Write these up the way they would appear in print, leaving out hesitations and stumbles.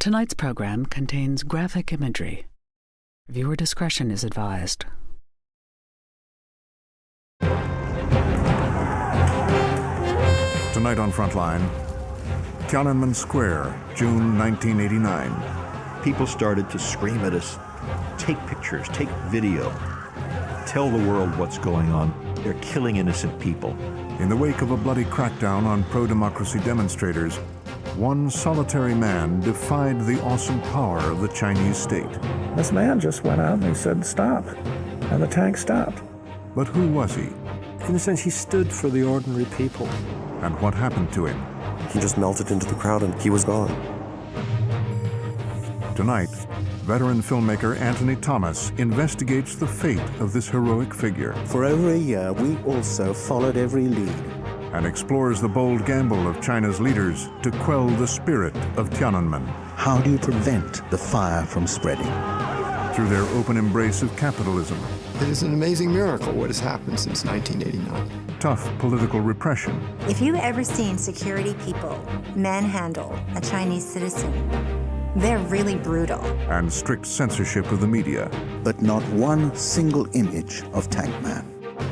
Tonight's program contains graphic imagery. Viewer discretion is advised. Tonight on Frontline, Tiananmen Square, June 1989. People started to scream at us, take pictures, take video, tell the world what's going on. They're killing innocent people. In the wake of a bloody crackdown on pro-democracy demonstrators, one solitary man defied the awesome power of the Chinese state. This man just went out and he said, "Stop," and the tank stopped. But who was he? In a sense, he stood for the ordinary people. And what happened to him? He just melted into the crowd and he was gone. Tonight, veteran filmmaker Anthony Thomas investigates the fate of this heroic figure For over a year, we also followed every lead. and explores the bold gamble of China's leaders to quell the spirit of Tiananmen How do you prevent the fire from spreading? through their open embrace of capitalism, It is an amazing miracle what has happened since 1989. tough political repression, If you've ever seen security people manhandle a Chinese citizen, they're really brutal. and strict censorship of the media. But not one single image of Tank Man.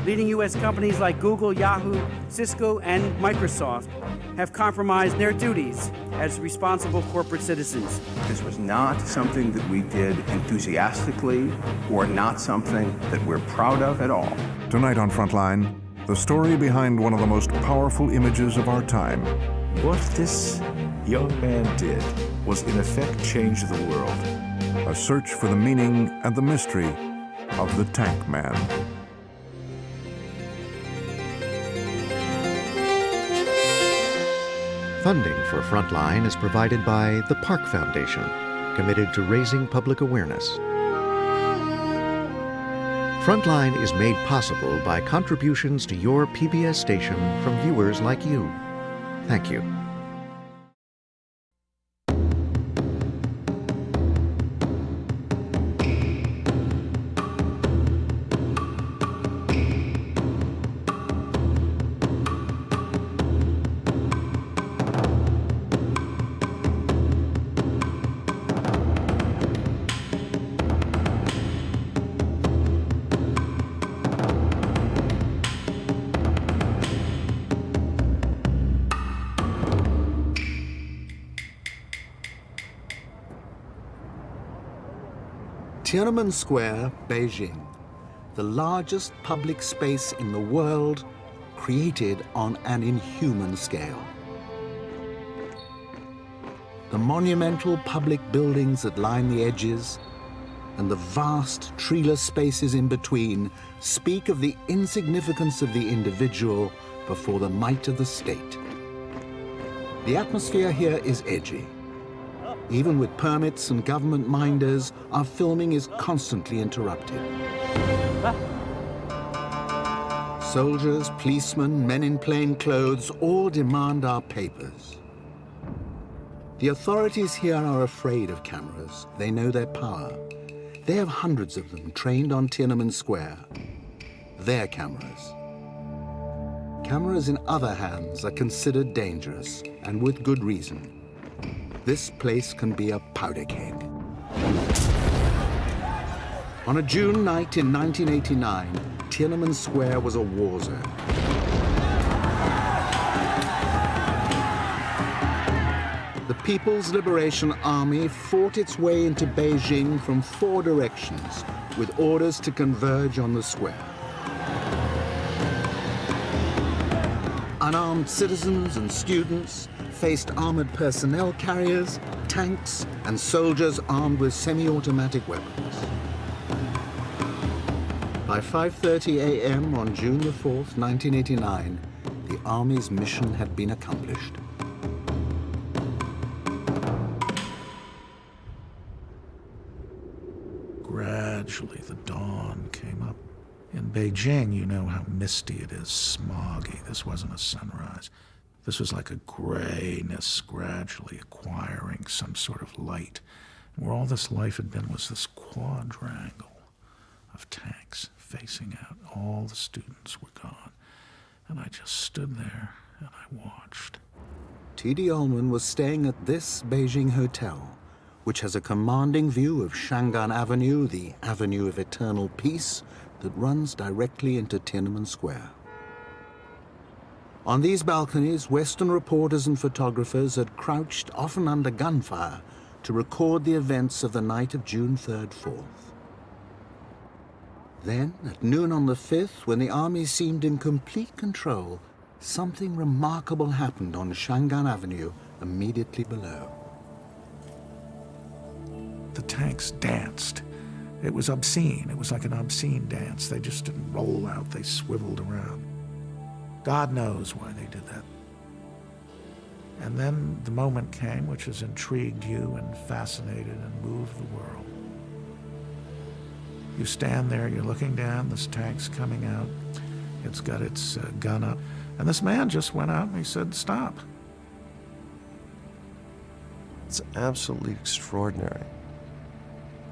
Leading U.S. companies like Google, Yahoo, Cisco, and Microsoft have compromised their duties as responsible corporate citizens. This was not something that we did enthusiastically or not something that we're proud of at all. Tonight on Frontline, the story behind one of the most powerful images of our time. What this young man did was in effect change the world. A search for the meaning and the mystery of the Tank Man. Funding for Frontline is provided by the Park Foundation, committed to raising public awareness. Frontline is made possible by contributions to your PBS station from viewers like you. Thank you. Tiananmen Square, Beijing, the largest public space in the world, created on an inhuman scale. The monumental public buildings that line the edges and the vast treeless spaces in between speak of the insignificance of the individual before the might of the state. The atmosphere here is edgy. Even with permits and government minders, our filming is constantly interrupted. Soldiers, policemen, men in plain clothes all demand our papers. The authorities here are afraid of cameras. They know their power. They have hundreds of them trained on Tiananmen Square. Their cameras. Cameras in other hands are considered dangerous, and with good reason. This place can be a powder keg. On a June night in 1989, Tiananmen Square was a war zone. The People's Liberation Army fought its way into Beijing from 4 directions, with orders to converge on the square. Unarmed citizens and students faced armored personnel carriers, tanks, and soldiers armed with semi-automatic weapons. By 5:30 a.m. on June the 4th, 1989, the Army's mission had been accomplished. Gradually, the dawn came up. In Beijing, you know how misty it is, smoggy. This wasn't a sunrise. This was like a grayness gradually acquiring some sort of light. And where all this life had been was this quadrangle of tanks facing out. All the students were gone. And I just stood there and I watched. T.D. Ullman was staying at this Beijing hotel which has a commanding view of Shangan Avenue, the Avenue of Eternal Peace, that runs directly into Tiananmen Square. On these balconies, Western reporters and photographers had crouched, often under gunfire, to record the events of the night of June 3rd, 4th. Then, at noon on the 5th, when the army seemed in complete control, something remarkable happened on Shangan Avenue, immediately below. The tanks danced. It was obscene. It was like an obscene dance. They just didn't roll out, they swiveled around. God knows why they did that. And then the moment came which has intrigued you and fascinated and moved the world. You stand there, you're looking down, this tank's coming out, it's got its gun up, and this man just went out and he said, stop. It's absolutely extraordinary.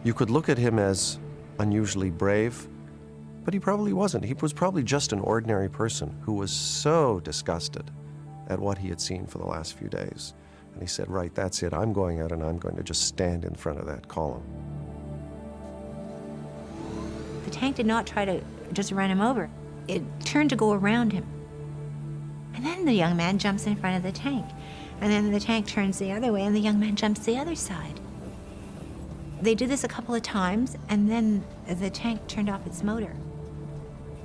You could look at him as unusually brave, but he probably wasn't. He was probably just an ordinary person who was so disgusted at what he had seen for the last few days. And he said, right, that's it. I'm going out and I'm going to just stand in front of that column. The tank did not try to just run him over. It turned to go around him. And then the young man jumps in front of the tank. And then the tank turns the other way and the young man jumps the other side. They did this a couple of times, and then the tank turned off its motor.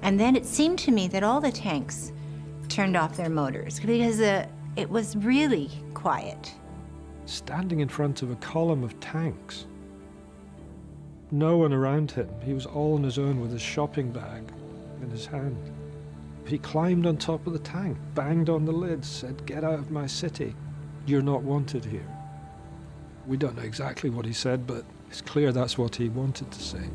And then it seemed to me that all the tanks turned off their motors because it was really quiet. Standing in front of a column of tanks. No one around him. He was all on his own with his shopping bag in his hand. He climbed on top of the tank, banged on the lid, said, "Get out of my city. You're not wanted here." We don't know exactly what he said, but it's clear that's what he wanted to say.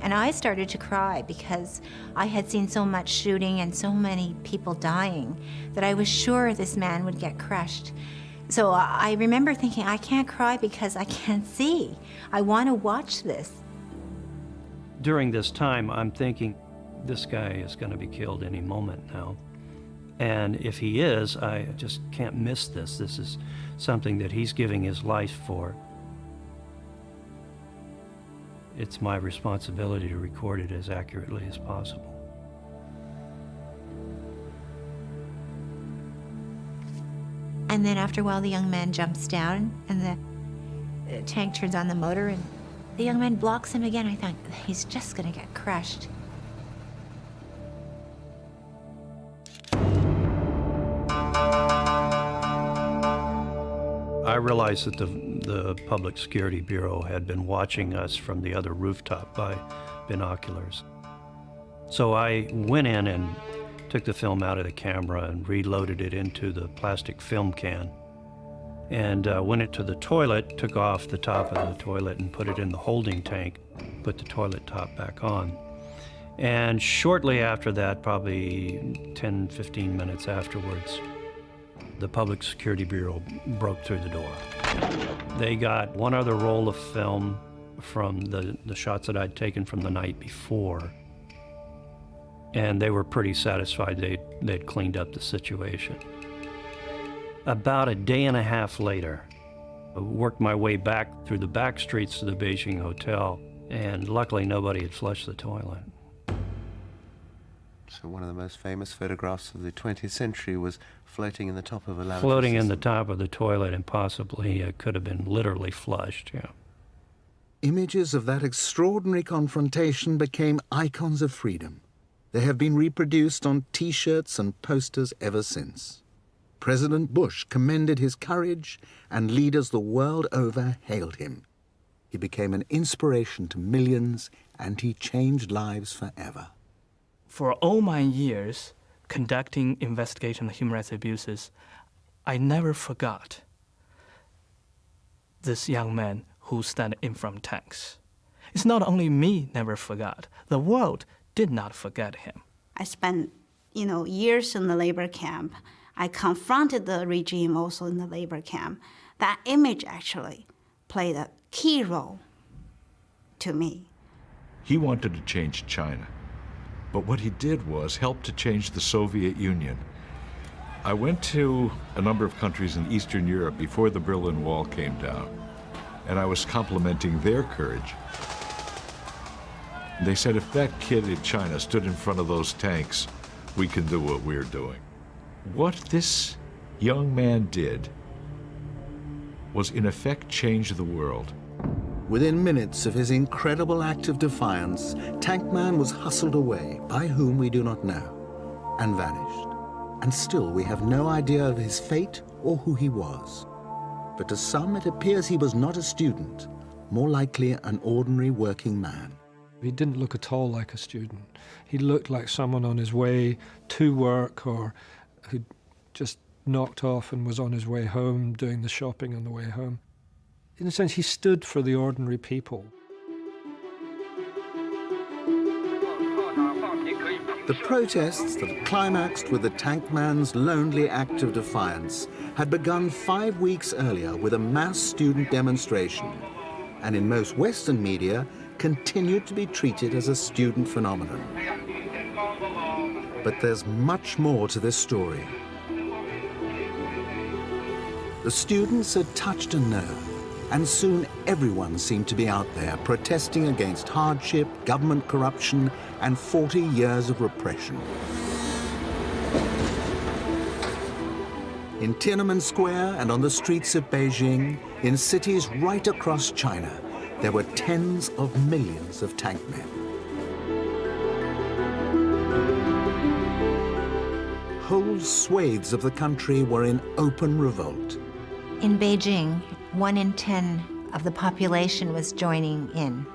And I started to cry because I had seen so much shooting and so many people dying that I was sure this man would get crushed. So I remember thinking, I can't cry because I can't see. I want to watch this. During this time, I'm thinking, this guy is going to be killed any moment now. And if he is, I just can't miss this. This is something that he's giving his life for. It's my responsibility to record it as accurately as possible. And then after a while, the young man jumps down and the tank turns on the motor and the young man blocks him again. I thought, he's just going to get crushed. I realized that the Public Security Bureau had been watching us from the other rooftop by binoculars. So I went in and took the film out of the camera and reloaded it into the plastic film can. And went it to the toilet, took off the top of the toilet and put it in the holding tank, put the toilet top back on. And shortly after that, probably 10, 15 minutes afterwards, the Public Security Bureau broke through the door. They got one other roll of film from the shots that I'd taken from the night before, and they were pretty satisfied they'd cleaned up the situation. About a day and a half later, I worked my way back through the back streets to the Beijing hotel, and luckily nobody had flushed the toilet. So one of the most famous photographs of the 20th century was floating in the top of a lavatory Floating system. in the top of the toilet, and possibly could have been literally flushed, yeah. Images of that extraordinary confrontation became icons of freedom. They have been reproduced on T-shirts and posters ever since. President Bush commended his courage, and leaders the world over hailed him. He became an inspiration to millions, and he changed lives forever. For all my years conducting investigation of human rights abuses, I never forgot this young man who stood in front of tanks. It's not only me never forgot, the world did not forget him. I spent, years in the labor camp. I confronted the regime also in the labor camp. That image actually played a key role to me. He wanted to change China. But what he did was help to change the Soviet Union. I went to a number of countries in Eastern Europe before the Berlin Wall came down, and I was complimenting their courage. They said, if that kid in China stood in front of those tanks, we can do what we're doing. What this young man did was in effect change the world. Within minutes of his incredible act of defiance, Tankman was hustled away, by whom we do not know, and vanished. And still we have no idea of his fate or who he was. But to some it appears he was not a student, more likely an ordinary working man. He didn't look at all like a student. He looked like someone on his way to work or who'd just knocked off and was on his way home, doing the shopping on the way home. In a sense, he stood for the ordinary people. The protests that climaxed with the Tankman's lonely act of defiance had begun 5 weeks earlier with a mass student demonstration, and in most Western media continued to be treated as a student phenomenon. But there's much more to this story. The students had touched a nerve, and soon everyone seemed to be out there protesting against hardship, government corruption, and 40 years of repression. In Tiananmen Square and on the streets of Beijing, in cities right across China, there were tens of millions of tankmen. Whole swathes of the country were in open revolt. In Beijing, 1 in 10 of the population was joining in.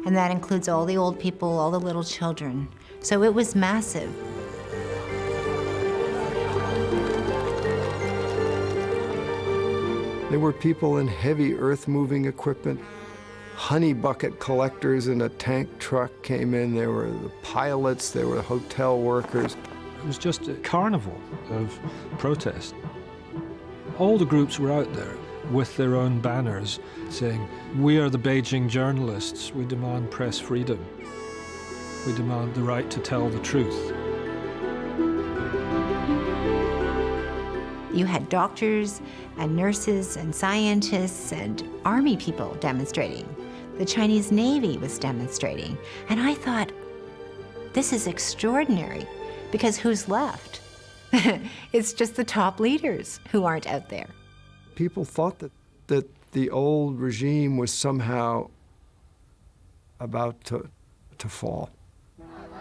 And that includes all the old people, all the little children. So it was massive. There were people in heavy earth-moving equipment. Honey bucket collectors in a tank truck came in. There were the pilots, there were hotel workers. It was just a carnival of protest. All the groups were out there with their own banners saying, "We are the Beijing journalists. We demand press freedom. We demand the right to tell the truth." You had doctors and nurses and scientists and army people demonstrating. The Chinese Navy was demonstrating. And I thought, this is extraordinary, because who's left? It's just the top leaders who aren't out there. People thought that the old regime was somehow about to fall.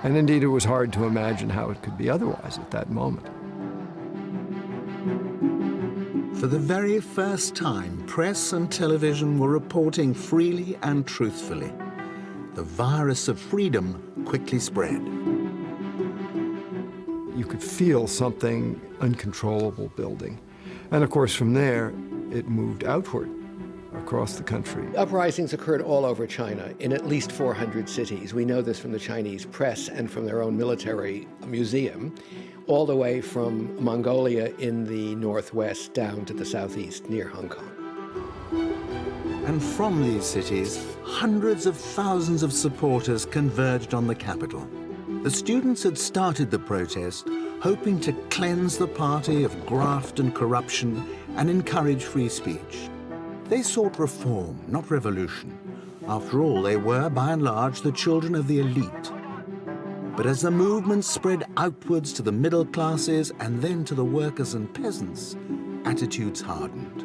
And indeed, it was hard to imagine how it could be otherwise at that moment. For the very first time, press and television were reporting freely and truthfully. The virus of freedom quickly spread. You could feel something uncontrollable building. And of course, from there, it moved outward across the country. Uprisings occurred all over China, in at least 400 cities. We know this from the Chinese press and from their own military museum, all the way from Mongolia in the northwest down to the southeast near Hong Kong. And from these cities, hundreds of thousands of supporters converged on the capital. The students had started the protest hoping to cleanse the party of graft and corruption and encourage free speech. They sought reform, not revolution. After all, they were, by and large, the children of the elite. But as the movement spread outwards to the middle classes and then to the workers and peasants, attitudes hardened.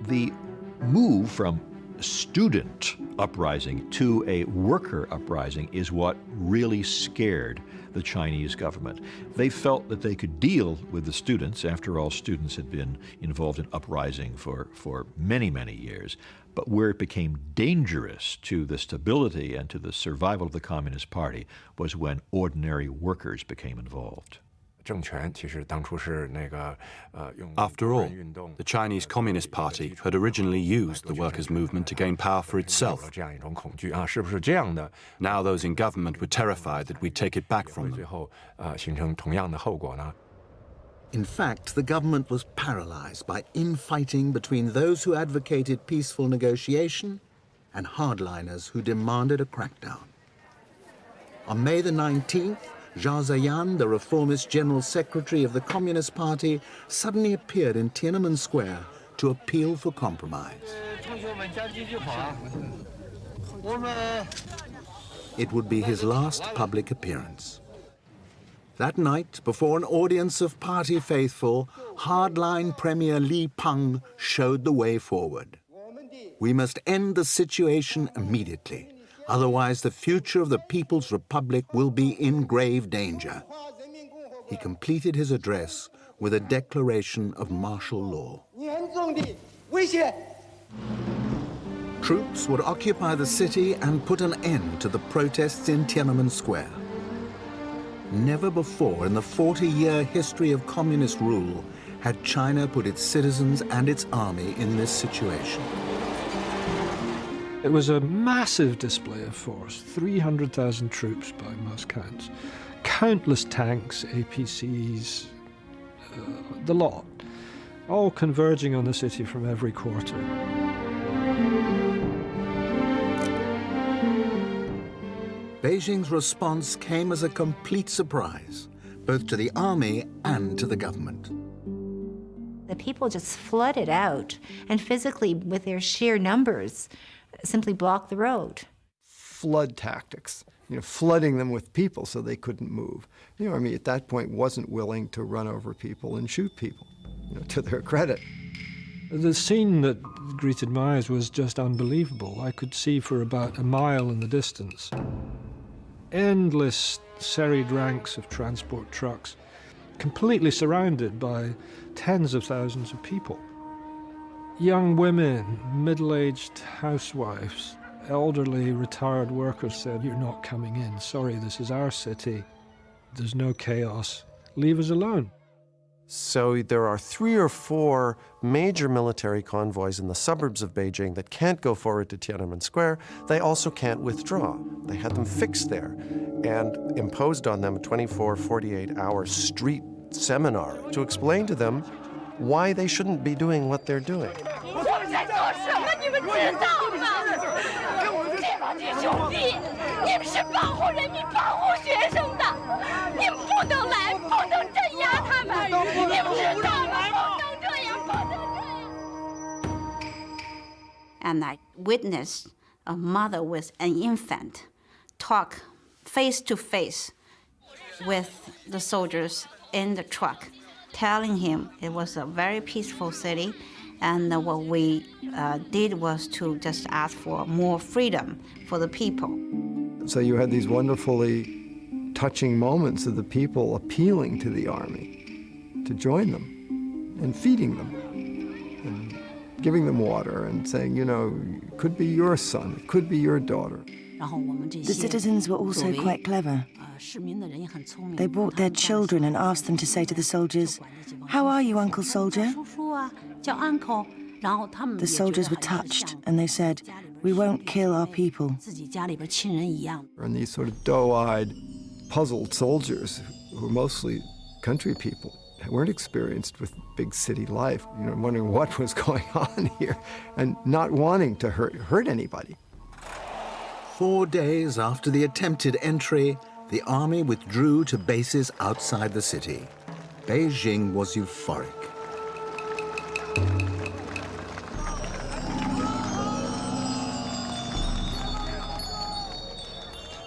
The move from student uprising to a worker uprising is what really scared the Chinese government. They felt that they could deal with the students. After all, students had been involved in uprising for many, many years. But where it became dangerous to the stability and to the survival of the Communist Party was when ordinary workers became involved. After all, the Chinese Communist Party had originally used the workers' movement to gain power for itself. Now those in government were terrified that we'd take it back from them. In fact, the government was paralyzed by infighting between those who advocated peaceful negotiation and hardliners who demanded a crackdown. On May the 19th, Zhao Ziyan, the reformist general secretary of the Communist Party, suddenly appeared in Tiananmen Square to appeal for compromise. It would be his last public appearance. That night, before an audience of party faithful, hardline Premier Li Peng showed the way forward. We must end the situation immediately. Otherwise, the future of the People's Republic will be in grave danger. He completed his address with a declaration of martial law. Troops would occupy the city and put an end to the protests in Tiananmen Square. Never before in the 40-year history of communist rule had China put its citizens and its army in this situation. It was a massive display of force, 300,000 troops by most counts, countless tanks, APCs, the lot, all converging on the city from every quarter. Beijing's response came as a complete surprise, both to the army and to the government. The people just flooded out, and physically, with their sheer numbers, simply blocked the road. Flood tactics, flooding them with people so they couldn't move. The army at that point wasn't willing to run over people and shoot people, to their credit. The scene that greeted my eyes was just unbelievable. I could see for about a mile in the distance endless serried ranks of transport trucks, completely surrounded by tens of thousands of people. Young women, middle-aged housewives, elderly retired workers said, "You're not coming in. Sorry, this is our city. There's no chaos. Leave us alone." So there are 3 or 4 major military convoys in the suburbs of Beijing that can't go forward to Tiananmen Square. They also can't withdraw. They had them fixed there and imposed on them a 24, 48-hour street seminar to explain to them why they shouldn't be doing what they're doing. And I witnessed a mother with an infant talk face to face with the soldiers in the truck, telling him it was a very peaceful city, and what we did was to just ask for more freedom for the people. So you had these wonderfully touching moments of the people appealing to the army to join them and feeding them and giving them water and saying, it could be your son, it could be your daughter. The citizens were also quite clever. They brought their children and asked them to say to the soldiers, "How are you, Uncle Soldier?" The soldiers were touched and they said, "We won't kill our people." And these sort of doe-eyed, puzzled soldiers who were mostly country people, weren't experienced with big city life, wondering what was going on here and not wanting to hurt anybody. 4 days after the attempted entry, the army withdrew to bases outside the city. Beijing was euphoric.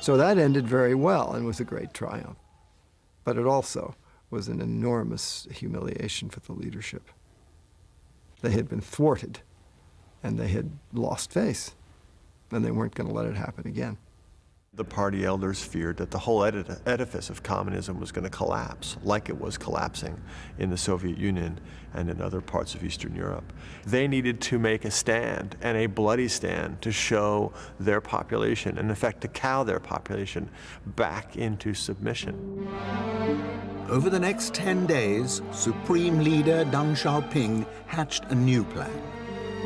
So that ended very well and was a great triumph. But it also was an enormous humiliation for the leadership. They had been thwarted, and they had lost face, and they weren't going to let it happen again. The party elders feared that the whole edifice of communism was going to collapse, like it was collapsing in the Soviet Union and in other parts of Eastern Europe. They needed to make a stand, and a bloody stand, to show their population, and in fact to cow their population back into submission. Over the next 10 days, Supreme Leader Deng Xiaoping hatched a new plan.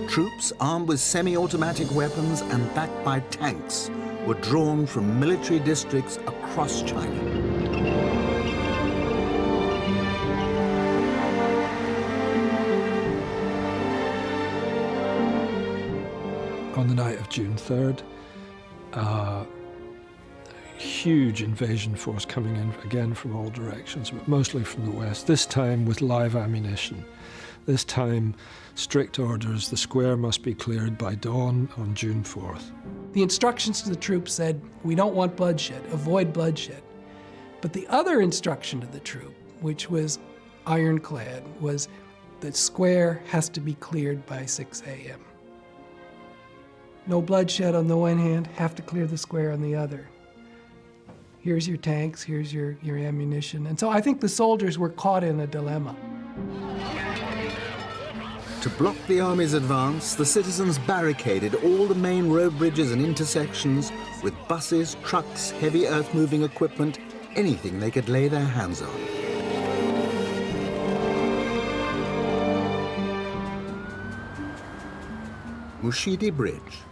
Troops armed with semi-automatic weapons and backed by tanks were drawn from military districts across China. On the night of June 3rd, huge invasion force coming in again from all directions, but mostly from the west, this time with live ammunition. This time, strict orders, the square must be cleared by dawn on June 4th. The instructions to the troops said, we don't want bloodshed, avoid bloodshed. But the other instruction to the troop, which was ironclad, was the square has to be cleared by 6 a.m. No bloodshed on the one hand, have to clear the square on the other. Here's your tanks, here's your ammunition. And so I think the soldiers were caught in a dilemma. To block the army's advance, the citizens barricaded all the main road bridges and intersections with buses, trucks, heavy earth-moving equipment, anything they could lay their hands on. Mushidi Bridge.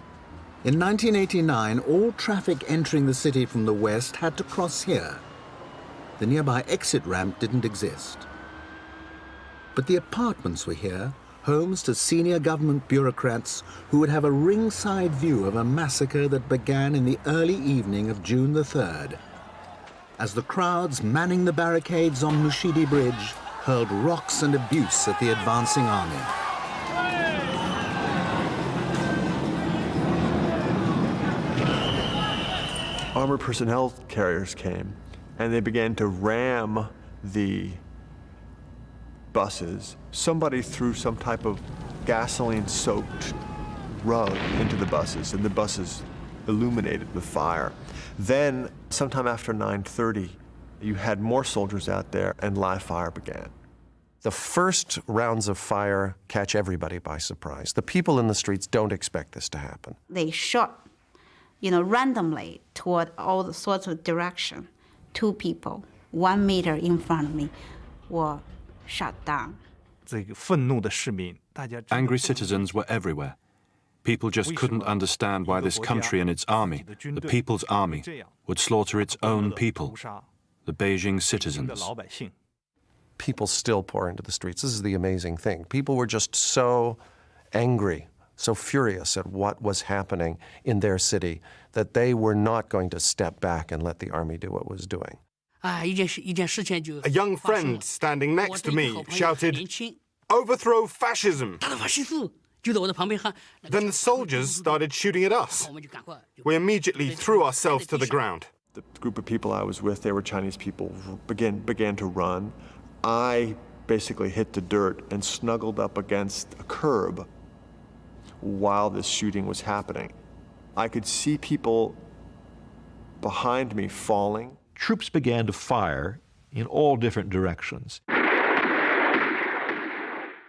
In 1989, all traffic entering the city from the west had to cross here. The nearby exit ramp didn't exist. But the apartments were here, homes to senior government bureaucrats who would have a ringside view of a massacre that began in the early evening of June the 3rd, as the crowds manning the barricades on Mushidi Bridge hurled rocks and abuse at the advancing army. Armored personnel carriers came, and they began to ram the buses. Somebody threw some type of gasoline-soaked rug into the buses, and the buses illuminated with fire. Then, sometime after 9:30, you had more soldiers out there, and live fire began. The first rounds of fire catch everybody by surprise. The people in the streets don't expect this to happen. They shot, randomly toward all the sorts of direction. 2 people, 1 meter in front of me, were shot down. Angry citizens were everywhere. People just couldn't understand why this country and its army, the People's Army, would slaughter its own people, the Beijing citizens. People still pour into the streets. This is the amazing thing. People were just so angry, so furious at what was happening in their city that they were not going to step back and let the army do what it was doing. A young friend standing next to me shouted, "Overthrow fascism!" Then the soldiers started shooting at us. We immediately threw ourselves to the ground. The group of people I was with, they were Chinese people, began to run. I basically hit the dirt and snuggled up against a curb while this shooting was happening. I could see people behind me falling. Troops began to fire in all different directions.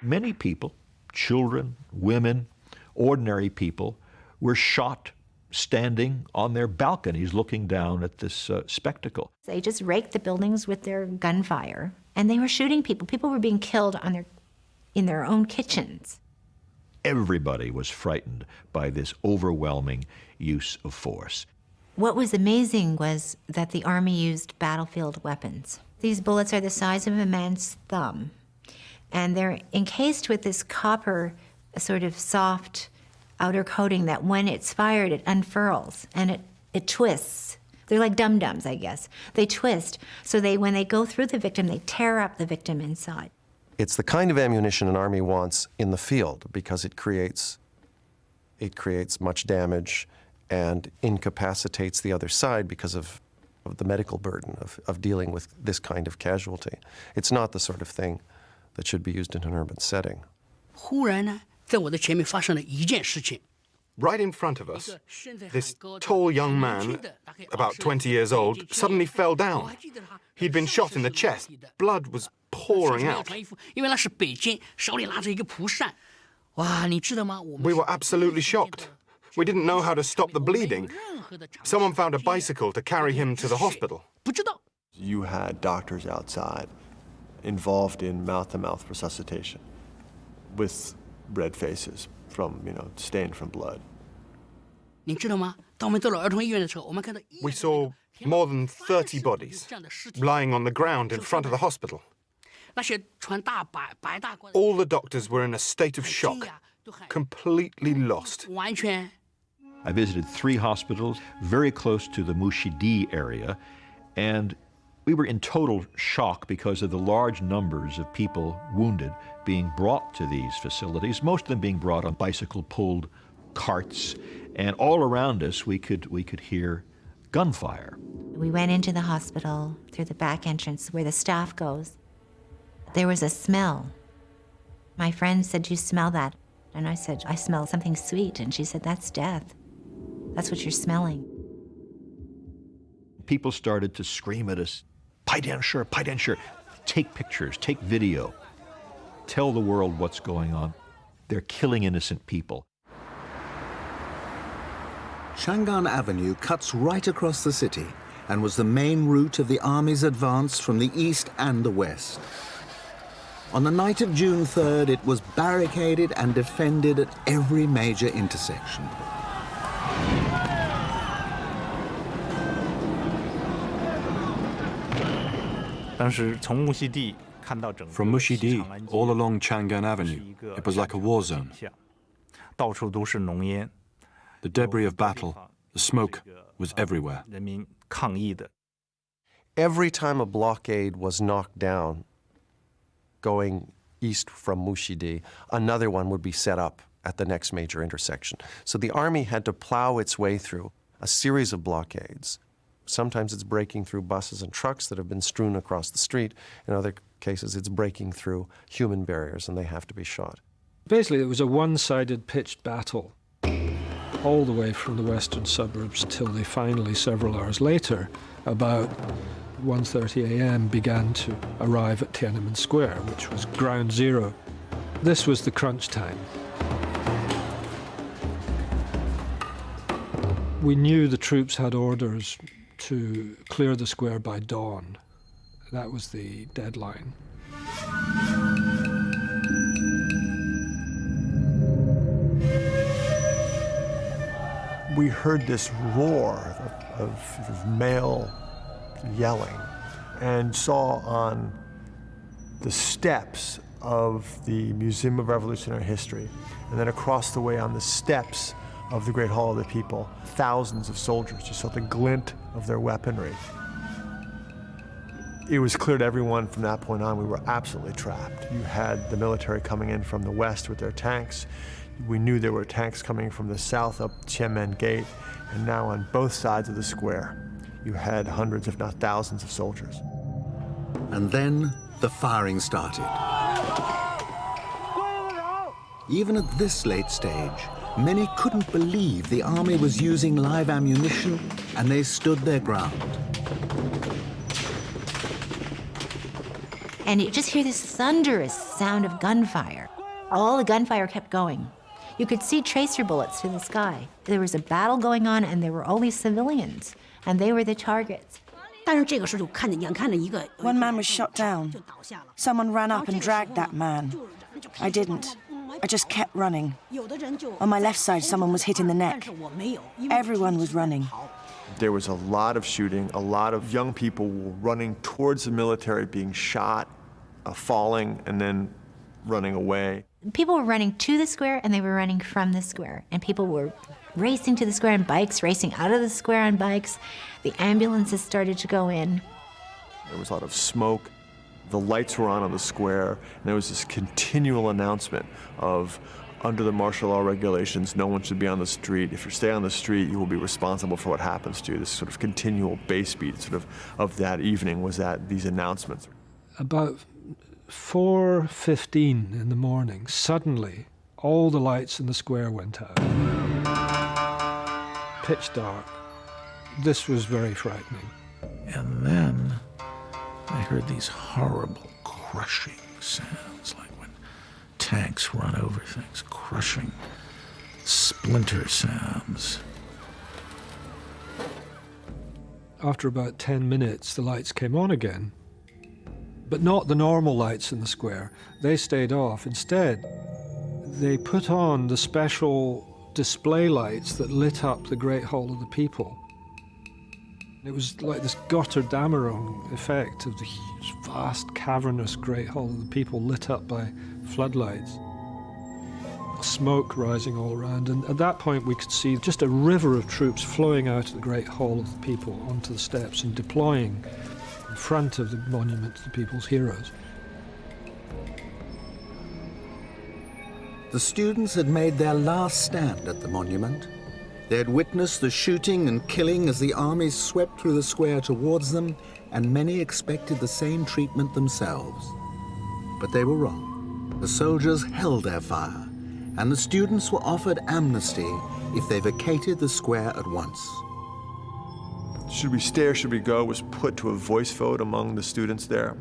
Many people, children, women, ordinary people, were shot standing on their balconies looking down at this spectacle. They just raked the buildings with their gunfire, and they were shooting people. People were being killed in their own kitchens. Everybody was frightened by this overwhelming use of force. What was amazing was that the army used battlefield weapons. These bullets are the size of a man's thumb, and they're encased with this copper, sort of soft outer coating that when it's fired, it unfurls and it twists. They're like dum-dums, I guess. They twist, so when they go through the victim, they tear up the victim inside. It's the kind of ammunition an army wants in the field because it creates much damage and incapacitates the other side because of the medical burden of dealing with this kind of casualty. It's not the sort of thing that should be used in an urban setting. Right in front of us, this tall young man, about 20 years old, suddenly fell down. He'd been shot in the chest. Blood was pouring out. We were absolutely shocked. We didn't know how to stop the bleeding. Someone found a bicycle to carry him to the hospital. You had doctors outside involved in mouth-to-mouth resuscitation with red faces from, stained from blood. We saw more than 30 bodies lying on the ground in front of the hospital. All the doctors were in a state of shock, completely lost. I visited 3 hospitals very close to the Mushidi area, and we were in total shock because of the large numbers of people wounded being brought to these facilities, most of them being brought on bicycle-pulled carts, and all around us we could hear gunfire. We went into the hospital through the back entrance where the staff goes. There was a smell. My friend said, "Do you smell that?" And I said, "I smell something sweet." And she said, "That's death. That's what you're smelling." People started to scream at us, "Pai dian shi, take pictures, take video, tell the world what's going on. They're killing innocent people." Shangan Avenue cuts right across the city and was the main route of the army's advance from the east and the west. On the night of June 3rd, it was barricaded and defended at every major intersection. From Mushidi, all along Chang'an Avenue, it was like a war zone. The debris of battle, the smoke, was everywhere. Every time a blockade was knocked down, going east from Mushidi, another one would be set up at the next major intersection. So the army had to plow its way through a series of blockades. Sometimes it's breaking through buses and trucks that have been strewn across the street. In other cases, it's breaking through human barriers, and they have to be shot. Basically, it was a one-sided pitched battle all the way from the western suburbs till they finally, several hours later, about 1:30 a.m. began to arrive at Tiananmen Square, which was ground zero. This was the crunch time. We knew the troops had orders to clear the square by dawn. That was the deadline. We heard this roar of male yelling and saw on the steps of the Museum of Revolutionary History, and then across the way on the steps of the Great Hall of the People, thousands of soldiers. You saw the glint of their weaponry. It was clear to everyone from that point on we were absolutely trapped. You had the military coming in from the west with their tanks. We knew there were tanks coming from the south up Tiananmen Gate, and now on both sides of the square, you had hundreds, if not thousands, of soldiers. And then the firing started. Even at this late stage, many couldn't believe the army was using live ammunition, and they stood their ground. And you just hear this thunderous sound of gunfire. All the gunfire kept going. You could see tracer bullets through the sky. There was a battle going on, and there were all these civilians, and they were the targets. One man was shot down. Someone ran up and dragged that man. I didn't. I just kept running. On my left side, someone was hit in the neck. Everyone was running. There was a lot of shooting. A lot of young people were running towards the military, being shot, falling, and then running away. People were running to the square, and they were running from the square. And people were racing to the square on bikes, racing out of the square on bikes. The ambulances started to go in. There was a lot of smoke. The lights were on the square, and there was this continual announcement of, under the martial law regulations, no one should be on the street. If you stay on the street, you will be responsible for what happens to you. This sort of continual bass beat of that evening was that these announcements. About 4:15 in the morning, suddenly all the lights in the square went out. Pitch dark. This was very frightening. And then I heard these horrible crushing sounds, like when tanks run over things, crushing splinter sounds. After about 10 minutes, the lights came on again, but not the normal lights in the square. They stayed off. Instead, they put on the special display lights that lit up the Great Hall of the People. It was like this Götterdämmerung effect of the vast, cavernous Great Hall of the People lit up by floodlights. smoke rising all around, and at that point we could see just a river of troops flowing out of the Great Hall of the People onto the steps and deploying in front of the monument to the people's heroes. The students had made their last stand at the monument. They had witnessed the shooting and killing as the armies swept through the square towards them, and many expected the same treatment themselves. But they were wrong. The soldiers held their fire, and the students were offered amnesty if they vacated the square at once. Should we stay or should we go was put to a voice vote among the students there.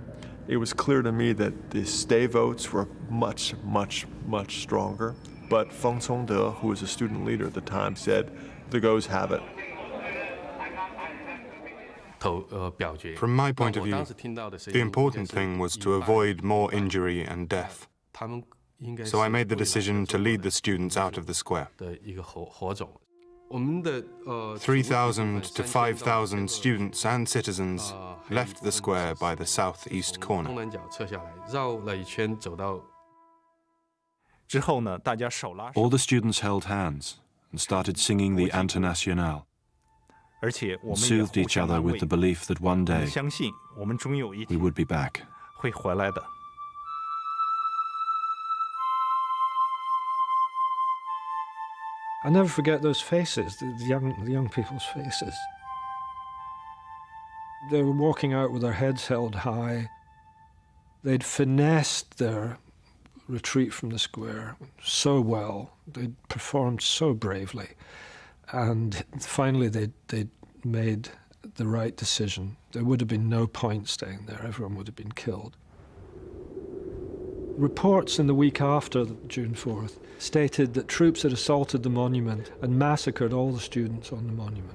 It was clear to me that the stay votes were much, much, much stronger. But Feng Congde, who was a student leader at the time, said, the goes have it. From my point of view, the important thing was to avoid more injury and death. So I made the decision to lead the students out of the square. 3,000 to 5,000 students and citizens left the square by the southeast corner. All the students held hands and started singing the Internationale, and soothed each other with the belief that one day we would be back. I'll never forget those faces, the young people's faces. They were walking out with their heads held high. They'd finessed their retreat from the square so well. They'd performed so bravely. And finally they'd made the right decision. There would have been no point staying there. Everyone would have been killed. Reports in the week after June 4th stated that troops had assaulted the monument and massacred all the students on the monument.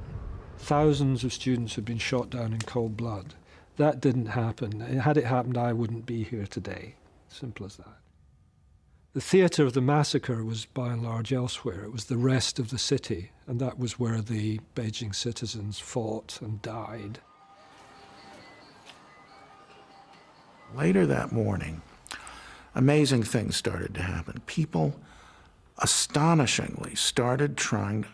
Thousands of students had been shot down in cold blood. That didn't happen. Had it happened, I wouldn't be here today. Simple as that. The theatre of the massacre was by and large elsewhere. It was the rest of the city, and that was where the Beijing citizens fought and died. Later that morning, amazing things started to happen. People astonishingly started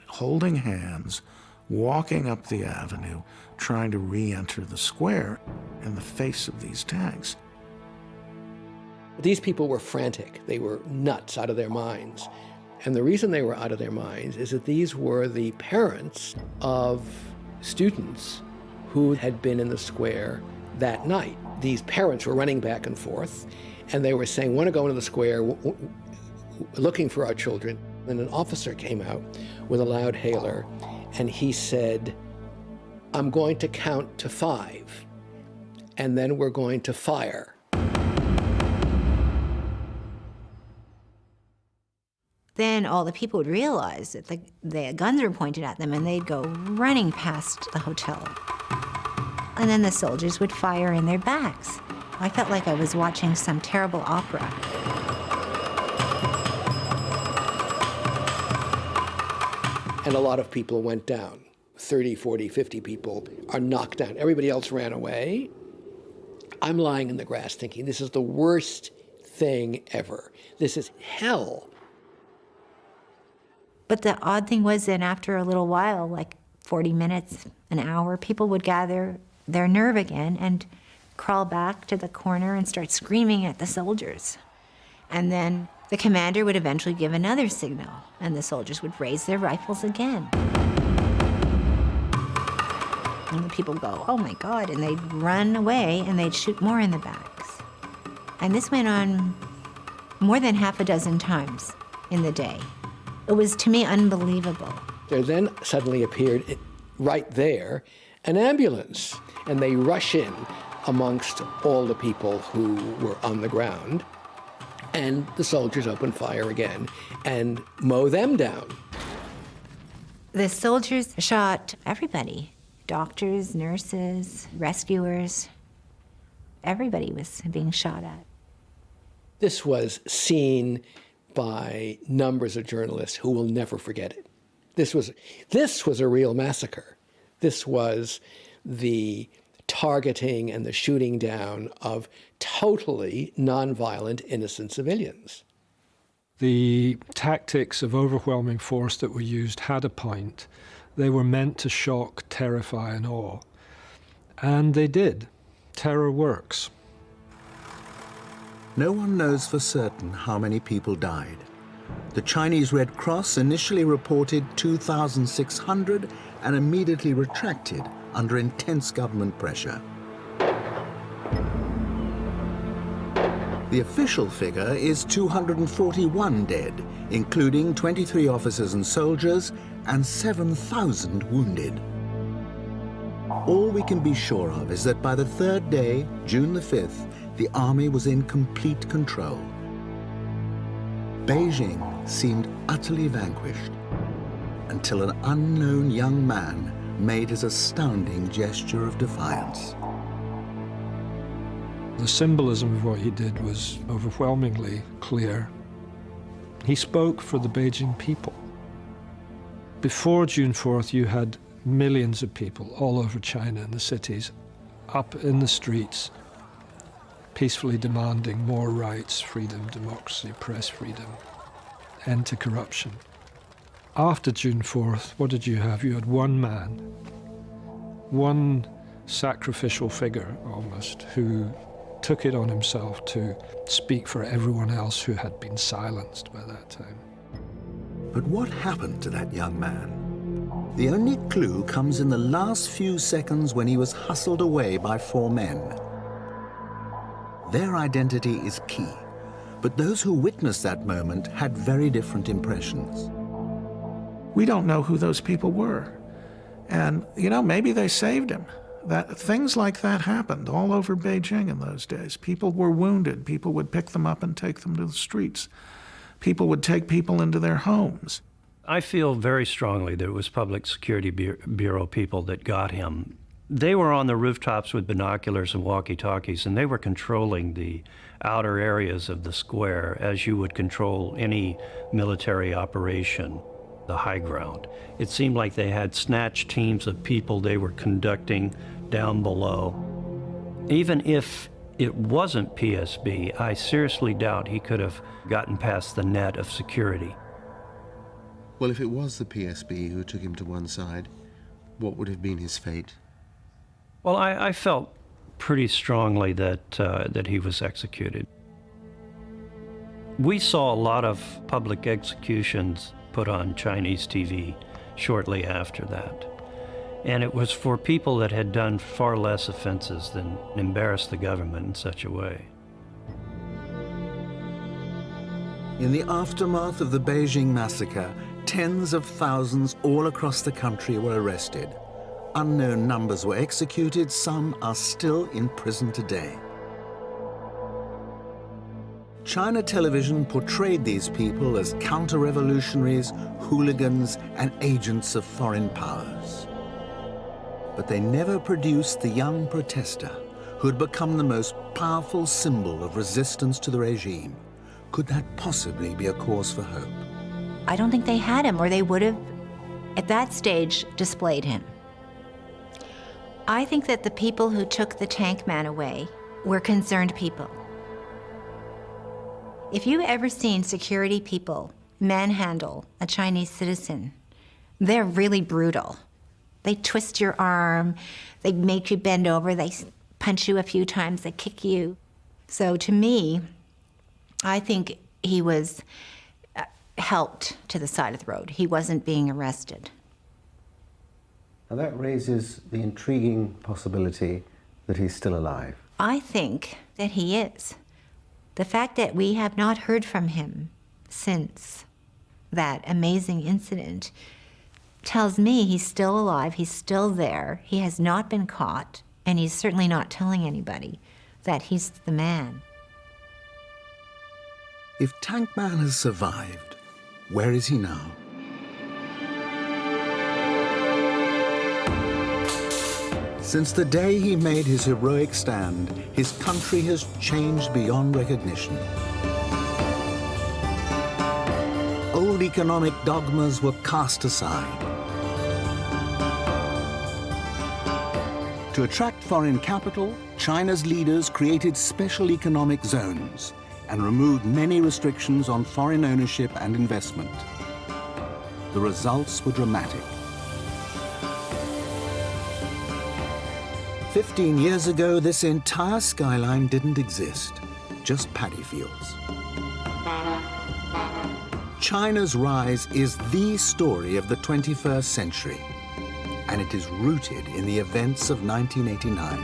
holding hands, walking up the avenue, trying to re-enter the square in the face of these tanks. These people were frantic. They were nuts, out of their minds. And the reason they were out of their minds is that these were the parents of students who had been in the square that night. These parents were running back and forth, and they were saying, want to go into the square looking for our children. And an officer came out with a loud hailer, and he said, I'm going to count to 5, and then we're going to fire. Then all the people would realize that the guns were pointed at them, and they'd go running past the hotel. And then the soldiers would fire in their backs. I felt like I was watching some terrible opera. And a lot of people went down. 30, 40, 50 people are knocked down. Everybody else ran away. I'm lying in the grass thinking, this is the worst thing ever. This is hell. But the odd thing was then after a little while, like 40 minutes, an hour, people would gather their nerve again and crawl back to the corner and start screaming at the soldiers. And then the commander would eventually give another signal, and the soldiers would raise their rifles again. And the people go, oh my God, and they'd run away and they'd shoot more in the backs. And this went on more than half a dozen times in the day. It was, to me, unbelievable. There then suddenly appeared right there an ambulance, and they rush in amongst all the people who were on the ground, and the soldiers open fire again and mow them down. The soldiers shot everybody. Doctors, nurses, rescuers. Everybody was being shot at. This was seen by numbers of journalists who will never forget it. This was a real massacre. This was the targeting and the shooting down of totally nonviolent, innocent civilians. The tactics of overwhelming force that were used had a point. They were meant to shock, terrify, and awe. And they did. Terror works. No one knows for certain how many people died. The Chinese Red Cross initially reported 2,600 and immediately retracted under intense government pressure. The official figure is 241 dead, including 23 officers and soldiers and 7,000 wounded. All we can be sure of is that by the third day, June the 5th, the army was in complete control. Beijing seemed utterly vanquished until an unknown young man made his astounding gesture of defiance. The symbolism of what he did was overwhelmingly clear. He spoke for the Beijing people. Before June 4th, you had millions of people all over China in the cities, up in the streets, peacefully demanding more rights, freedom, democracy, press freedom, end to corruption. After June 4th, what did you have? You had one man, one sacrificial figure almost, who took it on himself to speak for everyone else who had been silenced by that time. But what happened to that young man? The only clue comes in the last few seconds when he was hustled away by 4 men. Their identity is key, but those who witnessed that moment had very different impressions. We don't know who those people were. And, you know, maybe they saved him. Things like that happened all over Beijing in those days. People were wounded. People would pick them up and take them to the streets. People would take people into their homes. I feel very strongly that it was Public Security Bureau people that got him. They were on the rooftops with binoculars and walkie-talkies, and they were controlling the outer areas of the square as you would control any military operation, the high ground. It seemed like they had snatched teams of people they were conducting down below. Even if it wasn't PSB, I seriously doubt he could have gotten past the net of security. Well, if it was the PSB who took him to one side, what would have been his fate? Well, I felt pretty strongly that he was executed. We saw a lot of public executions put on Chinese TV shortly after that. And it was for people that had done far less offenses than embarrass the government in such a way. In the aftermath of the Beijing massacre, tens of thousands all across the country were arrested. Unknown numbers were executed, some are still in prison today. China television portrayed these people as counter-revolutionaries, hooligans, and agents of foreign powers. But they never produced the young protester who had become the most powerful symbol of resistance to the regime. Could that possibly be a cause for hope? I don't think they had him, or they would have, at that stage, displayed him. I think that the people who took the tank man away were concerned people. If you've ever seen security people manhandle a Chinese citizen, they're really brutal. They twist your arm, they make you bend over, they punch you a few times, they kick you. So to me, I think he was helped to the side of the road. He wasn't being arrested. Now that raises the intriguing possibility that he's still alive. I think that he is. The fact that we have not heard from him since that amazing incident tells me he's still alive, he's still there, he has not been caught, and he's certainly not telling anybody that he's the man. If Tank Man has survived, where is he now? Since the day he made his heroic stand, his country has changed beyond recognition. Old economic dogmas were cast aside. To attract foreign capital, China's leaders created special economic zones. and removed many restrictions on foreign ownership and investment. The results were dramatic. 15 years ago, this entire skyline didn't exist, just paddy fields. China's rise is the story of the 21st century, and it is rooted in the events of 1989.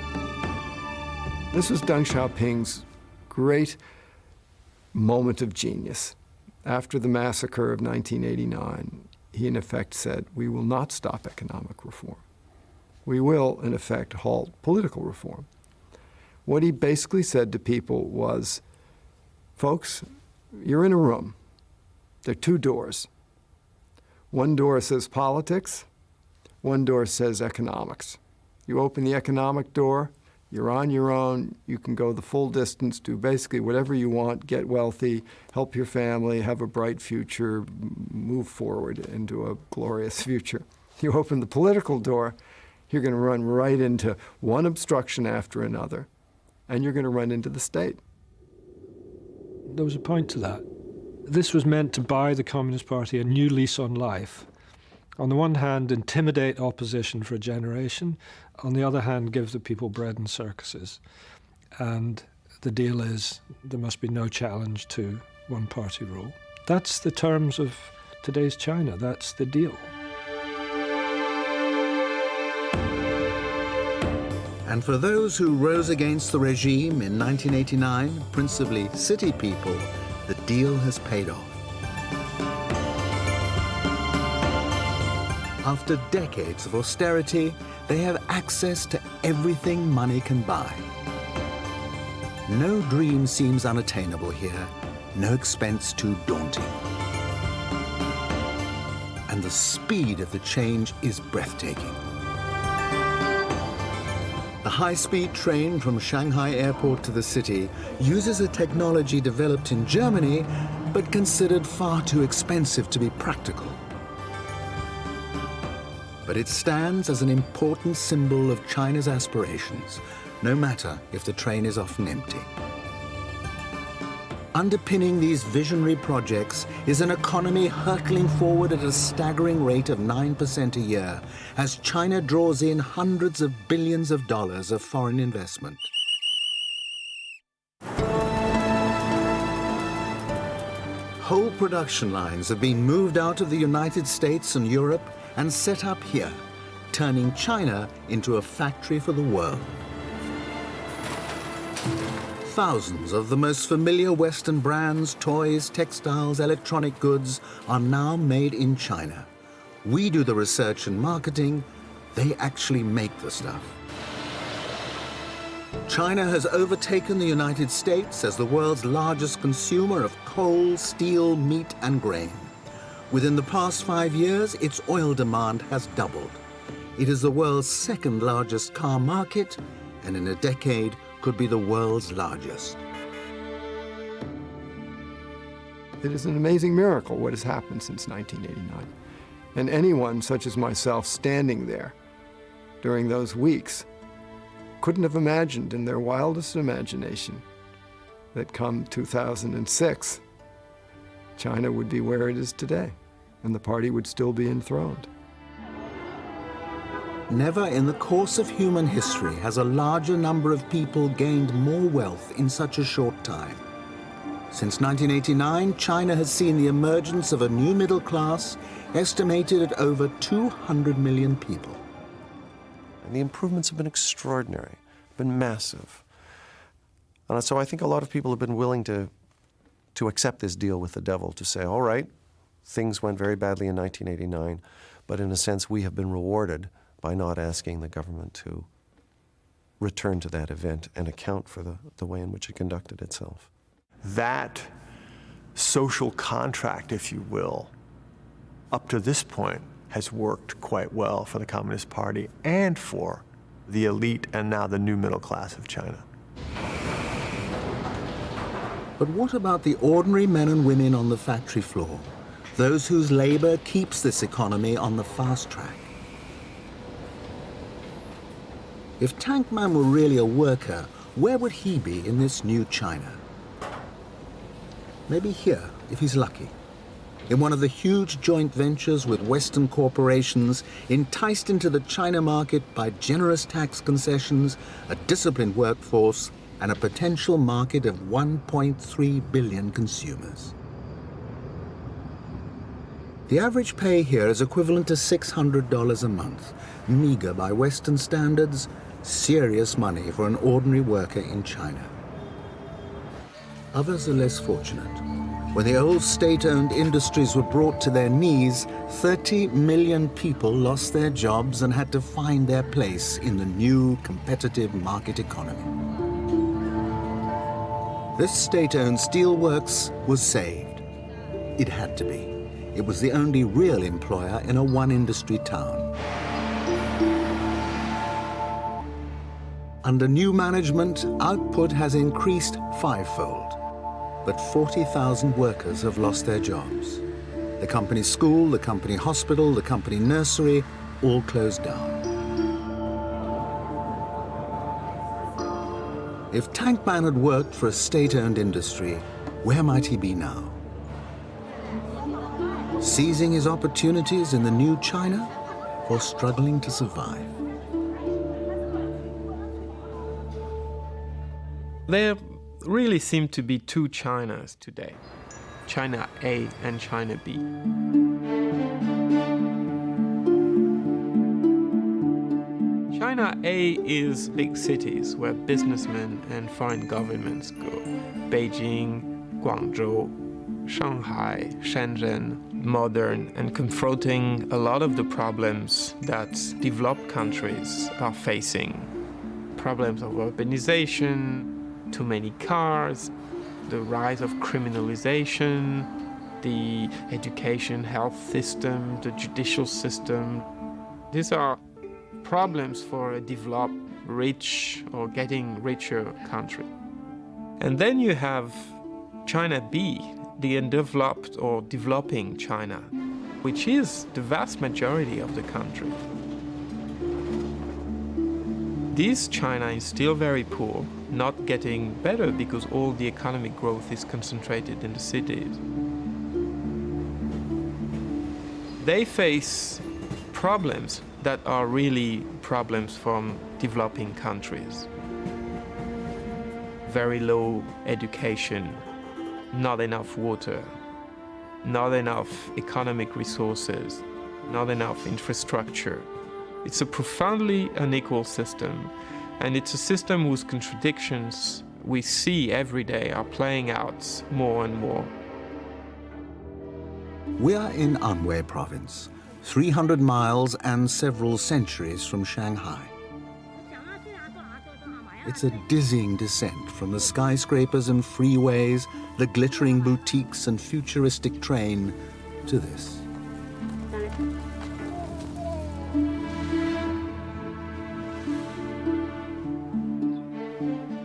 This was Deng Xiaoping's great moment of genius. After the massacre of 1989, he in effect said, we will not stop economic reform. We will, in effect, halt political reform. What he basically said to people was, folks, you're in a room. There are two doors. One door says politics, one door says economics. You open the economic door, you're on your own, you can go the full distance, do basically whatever you want, get wealthy, help your family, have a bright future, move forward into a glorious future. You open the political door, you're going to run right into one obstruction after another, and you're going to run into the state. There was a point to that. This was meant to buy the Communist Party a new lease on life. On the one hand, intimidate opposition for a generation. On the other hand, give the people bread and circuses. And the deal is there must be no challenge to one-party rule. That's the terms of today's China. That's the deal. And for those who rose against the regime in 1989, principally city people, the deal has paid off. After decades of austerity, they have access to everything money can buy. No dream seems unattainable here, no expense too daunting. And the speed of the change is breathtaking. The high-speed train from Shanghai Airport to the city uses a technology developed in Germany, but considered far too expensive to be practical. But it stands as an important symbol of China's aspirations, no matter if the train is often empty. Underpinning these visionary projects is an economy hurtling forward at a staggering rate of 9% a year as China draws in hundreds of billions of dollars of foreign investment. Whole production lines have been moved out of the United States and Europe and set up here, turning China into a factory for the world. Thousands of the most familiar Western brands, toys, textiles, electronic goods are now made in China. We do the research and marketing, they actually make the stuff. China has overtaken the United States as the world's largest consumer of coal, steel, meat, and grain. Within the past 5 years, its oil demand has doubled. It is the world's second largest car market, and in a decade, could be the world's largest. It is an amazing miracle what has happened since 1989. And anyone such as myself standing there during those weeks couldn't have imagined in their wildest imagination that come 2006, China would be where it is today, and the party would still be enthroned. Never in the course of human history has a larger number of people gained more wealth in such a short time. Since 1989, China has seen the emergence of a new middle class estimated at over 200 million people. And the improvements have been extraordinary, been massive. And so I think a lot of people have been willing to accept this deal with the devil, to say, all right, things went very badly in 1989, but in a sense we have been rewarded by not asking the government to return to that event and account for the way in which it conducted itself. That social contract, if you will, up to this point has worked quite well for the Communist Party and for the elite and now the new middle class of China. But what about the ordinary men and women on the factory floor, those whose labor keeps this economy on the fast track? If Tank Man were really a worker, where would he be in this new China? Maybe here, if he's lucky. In one of the huge joint ventures with Western corporations, enticed into the China market by generous tax concessions, a disciplined workforce, and a potential market of 1.3 billion consumers. The average pay here is equivalent to $600 a month, meager by Western standards, serious money for an ordinary worker in China. Others are less fortunate. When the old state-owned industries were brought to their knees, 30 million people lost their jobs and had to find their place in the new competitive market economy. This state-owned steelworks was saved. It had to be. It was the only real employer in a one-industry town. Under new management, output has increased fivefold. But 40,000 workers have lost their jobs. The company school, the company hospital, the company nursery, all closed down. If Tankman had worked for a state-owned industry, where might he be now? Seizing his opportunities in the new China, or struggling to survive? There really seem to be two Chinas today, China A and China B. China A is big cities where businessmen and foreign governments go. Beijing, Guangzhou, Shanghai, Shenzhen, modern and confronting a lot of the problems that developed countries are facing. Problems of urbanization, too many cars, the rise of criminalization, the education, health system, the judicial system. These are problems for a developed, rich, or getting richer country. And then you have China B, the undeveloped or developing China, which is the vast majority of the country. This China is still very poor, not getting better because all the economic growth is concentrated in the cities. They face problems that are really problems from developing countries. Very low education, not enough water, not enough economic resources, not enough infrastructure. It's a profoundly unequal system, and it's a system whose contradictions we see every day are playing out more and more. We are in Anhui province, 300 miles and several centuries from Shanghai. It's a dizzying descent from the skyscrapers and freeways, the glittering boutiques and futuristic train, to this.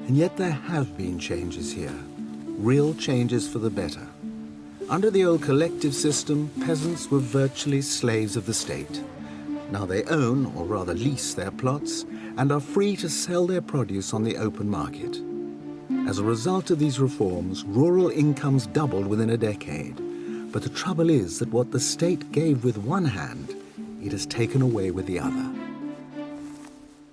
And yet there have been changes here, real changes for the better. Under the old collective system, peasants were virtually slaves of the state. Now they own, or rather lease, their plots and are free to sell their produce on the open market. As a result of these reforms, rural incomes doubled within a decade. But the trouble is that what the state gave with one hand, it has taken away with the other.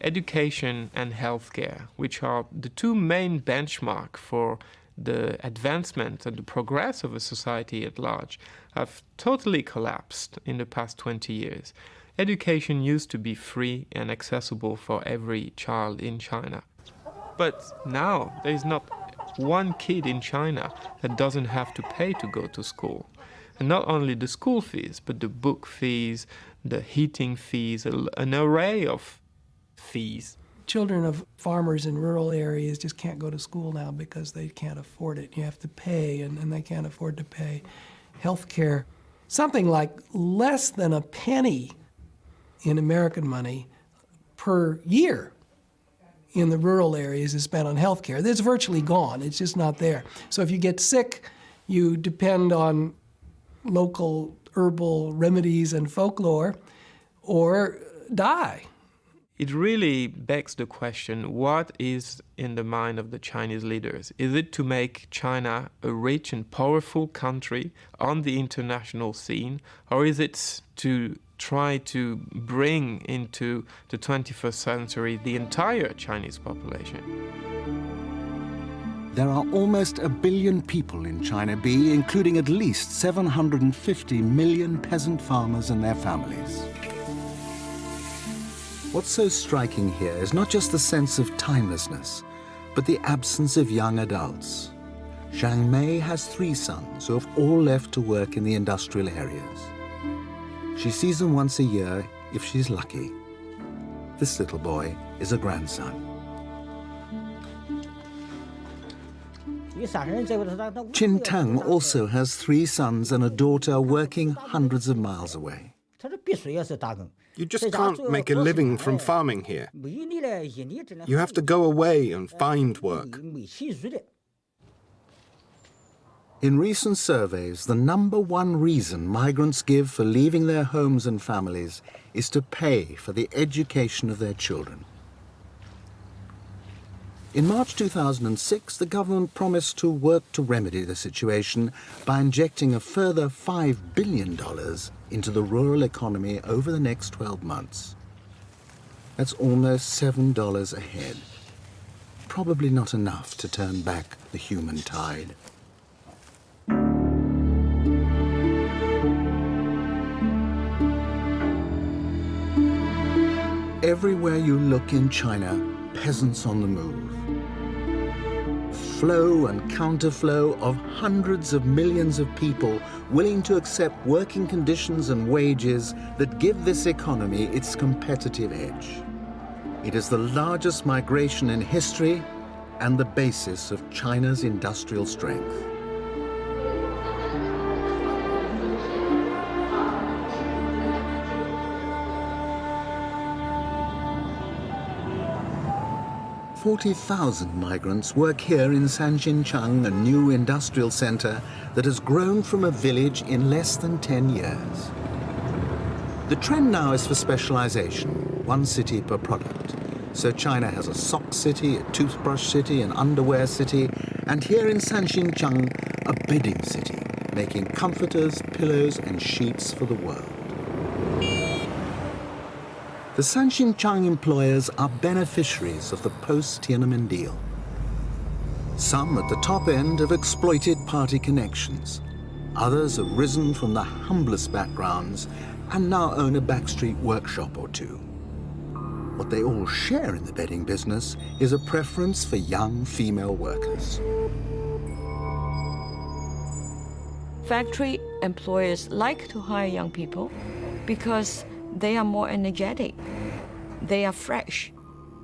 Education and healthcare, which are the two main benchmarks for the advancement and the progress of a society at large, have totally collapsed in the past 20 years. Education used to be free and accessible for every child in China. But now there is not one kid in China that doesn't have to pay to go to school. And not only the school fees, but the book fees, the heating fees, an array of fees. Children of farmers in rural areas just can't go to school now because they can't afford it. You have to pay, and they can't afford to pay. Healthcare, something like less than a penny in American money per year in the rural areas is spent on healthcare. It's virtually gone. It's just not there. So if you get sick, you depend on local herbal remedies and folklore, or die. it really begs the question, what is in the mind of the Chinese leaders? Is it to make China a rich and powerful country on the international scene, or is it to try to bring into the 21st century the entire Chinese population? There are almost 1 billion people in China B, including at least 750 million peasant farmers and their families. What's so striking here is not just the sense of timelessness, but the absence of young adults. Zhang Mei has 3 sons who have all left to work in the industrial areas. She sees them once a year if she's lucky. This little boy is a grandson. Qin Tang also has 3 sons and a daughter working hundreds of miles away. You just can't make a living from farming here. You have to go away and find work. In recent surveys, the #1 reason migrants give for leaving their homes and families is to pay for the education of their children. In March 2006, the government promised to work to remedy the situation by injecting a further $5 billion into the rural economy over the next 12 months. That's almost $7 a head. Probably not enough to turn back the human tide. Everywhere you look in China, peasants on the move. Flow and counterflow of hundreds of millions of people willing to accept working conditions and wages that give this economy its competitive edge. It is the largest migration in history and the basis of China's industrial strength. "40,000 migrants work here in Sanxinchang, a new industrial center that has grown from a village in less than 10 years. The trend now is for specialization, 1 city per product. So China has a sock city, a toothbrush city, an underwear city, and here in Sanxinchang, a bedding city, making comforters, pillows, and sheets for the world. The Sanxinchang employers are beneficiaries of the post-Tiananmen deal. Some at the top end have exploited party connections. Others have risen from the humblest backgrounds and now own a backstreet workshop or 2. What they all share in the bedding business is a preference for young female workers. Factory employers like to hire young people because they are more energetic, they are fresh,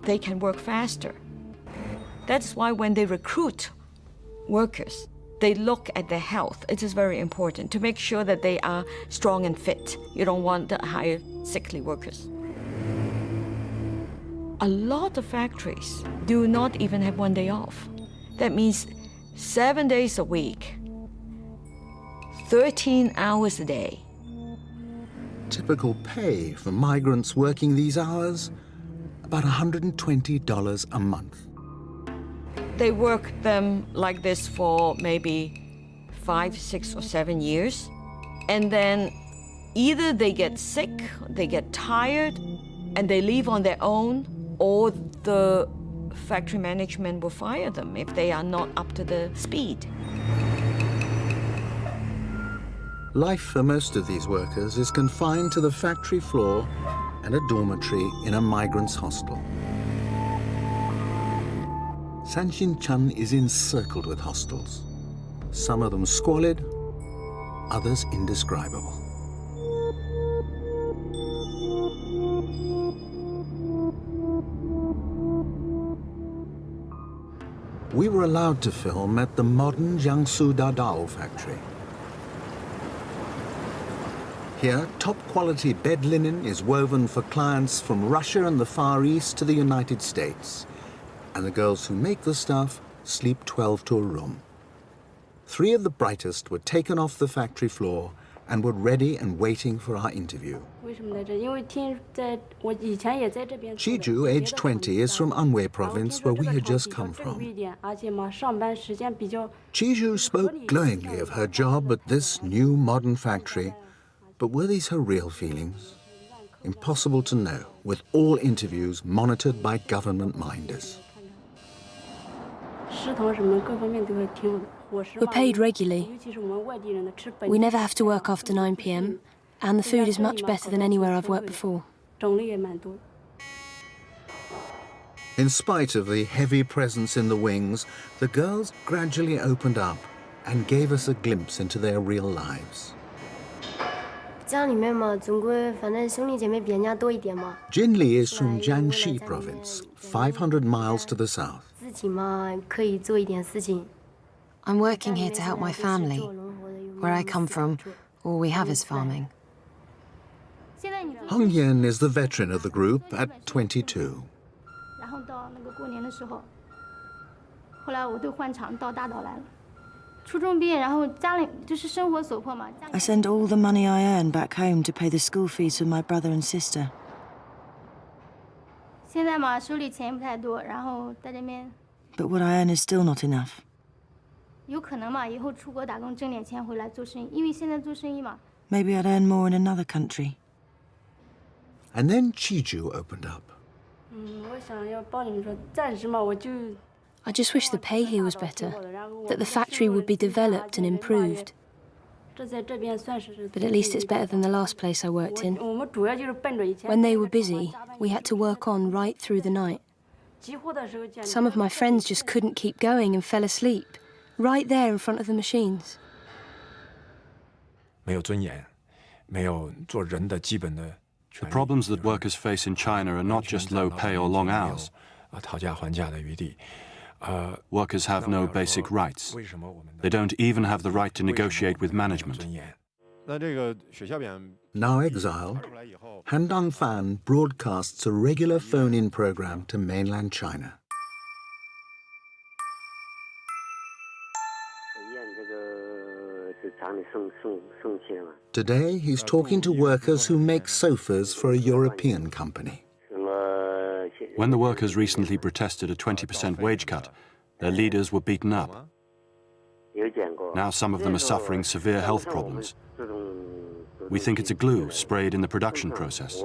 they can work faster. That's why when they recruit workers, they look at their health. It is very important to make sure that they are strong and fit. You don't want to hire sickly workers. A lot of factories do not even have 1 day off. That means 7 days a week, 13 hours a day. Typical pay for migrants working these hours, about $120 a month. They work them like this for maybe 5, 6, or 7 years. And then either they get sick, they get tired, and they leave on their own, or the factory management will fire them if they are not up to the speed. Life for most of these workers is confined to the factory floor and a dormitory in a migrants' hostel. Sanxinchang is encircled with hostels, some of them squalid, others indescribable. We were allowed to film at the modern Jiangsu Dadao factory. Here, top-quality bed linen is woven for clients from Russia and the Far East to the United States. And the girls who make the stuff sleep 12 to a room. 3 of the brightest were taken off the factory floor and were ready and waiting for our interview. 为什么来这？因为我以前也在这边。Chiju, aged 20, is from Anhui province, where we had just come from. 而且嘛，上班时间比较。Chiju spoke glowingly of her job at this new modern factory, but were these her real feelings? Impossible to know, with all interviews monitored by government minders. We're paid regularly. We never have to work after 9 p.m, and the food is much better than anywhere I've worked before. In spite of the heavy presence in the wings, the girls gradually opened up and gave us a glimpse into their real lives. 家里面嘛，总归反正兄弟姐妹比人家多一点嘛。Jinli is from Jiangxi province, 500 miles to the south. 自己嘛可以做一点事情。I'm working here to help my family. Where I come from, all we have is farming. Hong Yan is the veteran of the group at 22. 然后到那个过年的时候，后来我都换厂到大岛来了。初中毕业，然后家里就是生活所迫嘛。I send all the money I earn back home to pay the school fees for my brother and sister. 现在嘛，手里钱不太多，然后在这边。But what I earn is still not enough. 有可能嘛，以后出国打工挣点钱回来做生意，因为现在做生意嘛。Maybe I'd earn more in another country. And then Chiju opened up. 我想要帮你们说，暂时嘛，我就。I just wish the pay here was better, that the factory would be developed and improved. But at least it's better than the last place I worked in. When they were busy, we had to work on right through the night. Some of my friends just couldn't keep going and fell asleep, right there in front of the machines. 没有尊严，没有做人的基本的。The problems that workers face in China are not just low pay or long hours. 讨价还价的余地。Workers have no basic rights. They don't even have the right to negotiate with management. Now exiled, Han Dongfan broadcasts a regular phone-in program to mainland China. Today, he's talking to workers who make sofas for a European company. When the workers recently protested a 20% wage cut, their leaders were beaten up. Now some of them are suffering severe health problems. We think it's a glue sprayed in the production process.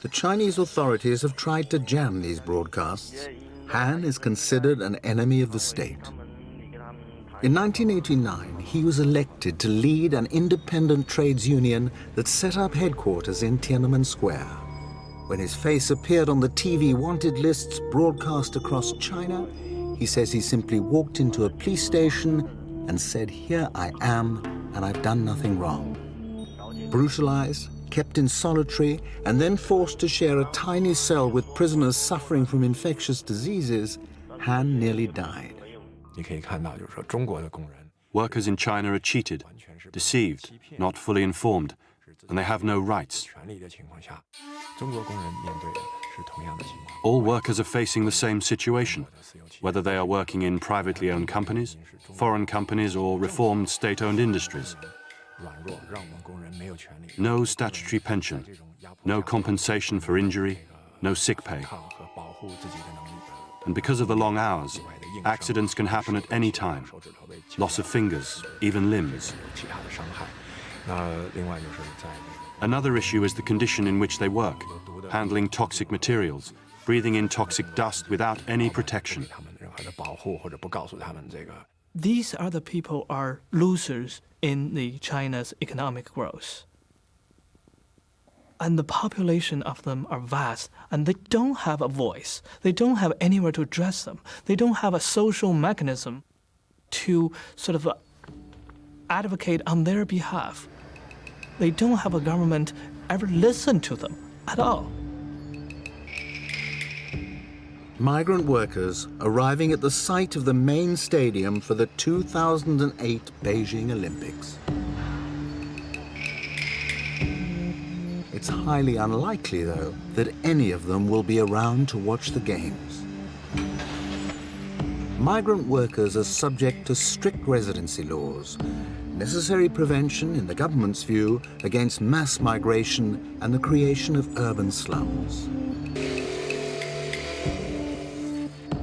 The Chinese authorities have tried to jam these broadcasts. Han is considered an enemy of the state. In 1989, he was elected to lead an independent trades union that set up headquarters in Tiananmen Square. When his face appeared on the TV wanted lists broadcast across China, he says he simply walked into a police station and said, "Here I am, and I've done nothing wrong." Brutalized, kept in solitary, and then forced to share a tiny cell with prisoners suffering from infectious diseases, Han nearly died. Workers in China are cheated, deceived, not fully informed, and they have no rights. All workers are facing the same situation, whether they are working in privately owned companies, foreign companies, or reformed state-owned industries. No statutory pension, no compensation for injury, no sick pay. And because of the long hours, accidents can happen at any time. Loss of fingers, even limbs. Another issue is the condition in which they work, handling toxic materials, breathing in toxic dust without any protection. These other people are losers in the China's economic growth. And the population of them are vast, and they don't have a voice. They don't have anywhere to address them. They don't have a social mechanism to sort of advocate on their behalf. They don't have a government ever listen to them at all. Migrant workers arriving at the site of the main stadium for the 2008 Beijing Olympics. It's highly unlikely, though, that any of them will be around to watch the games. migrant workers are subject to strict residency laws, necessary prevention, in the government's view, against mass migration and the creation of urban slums.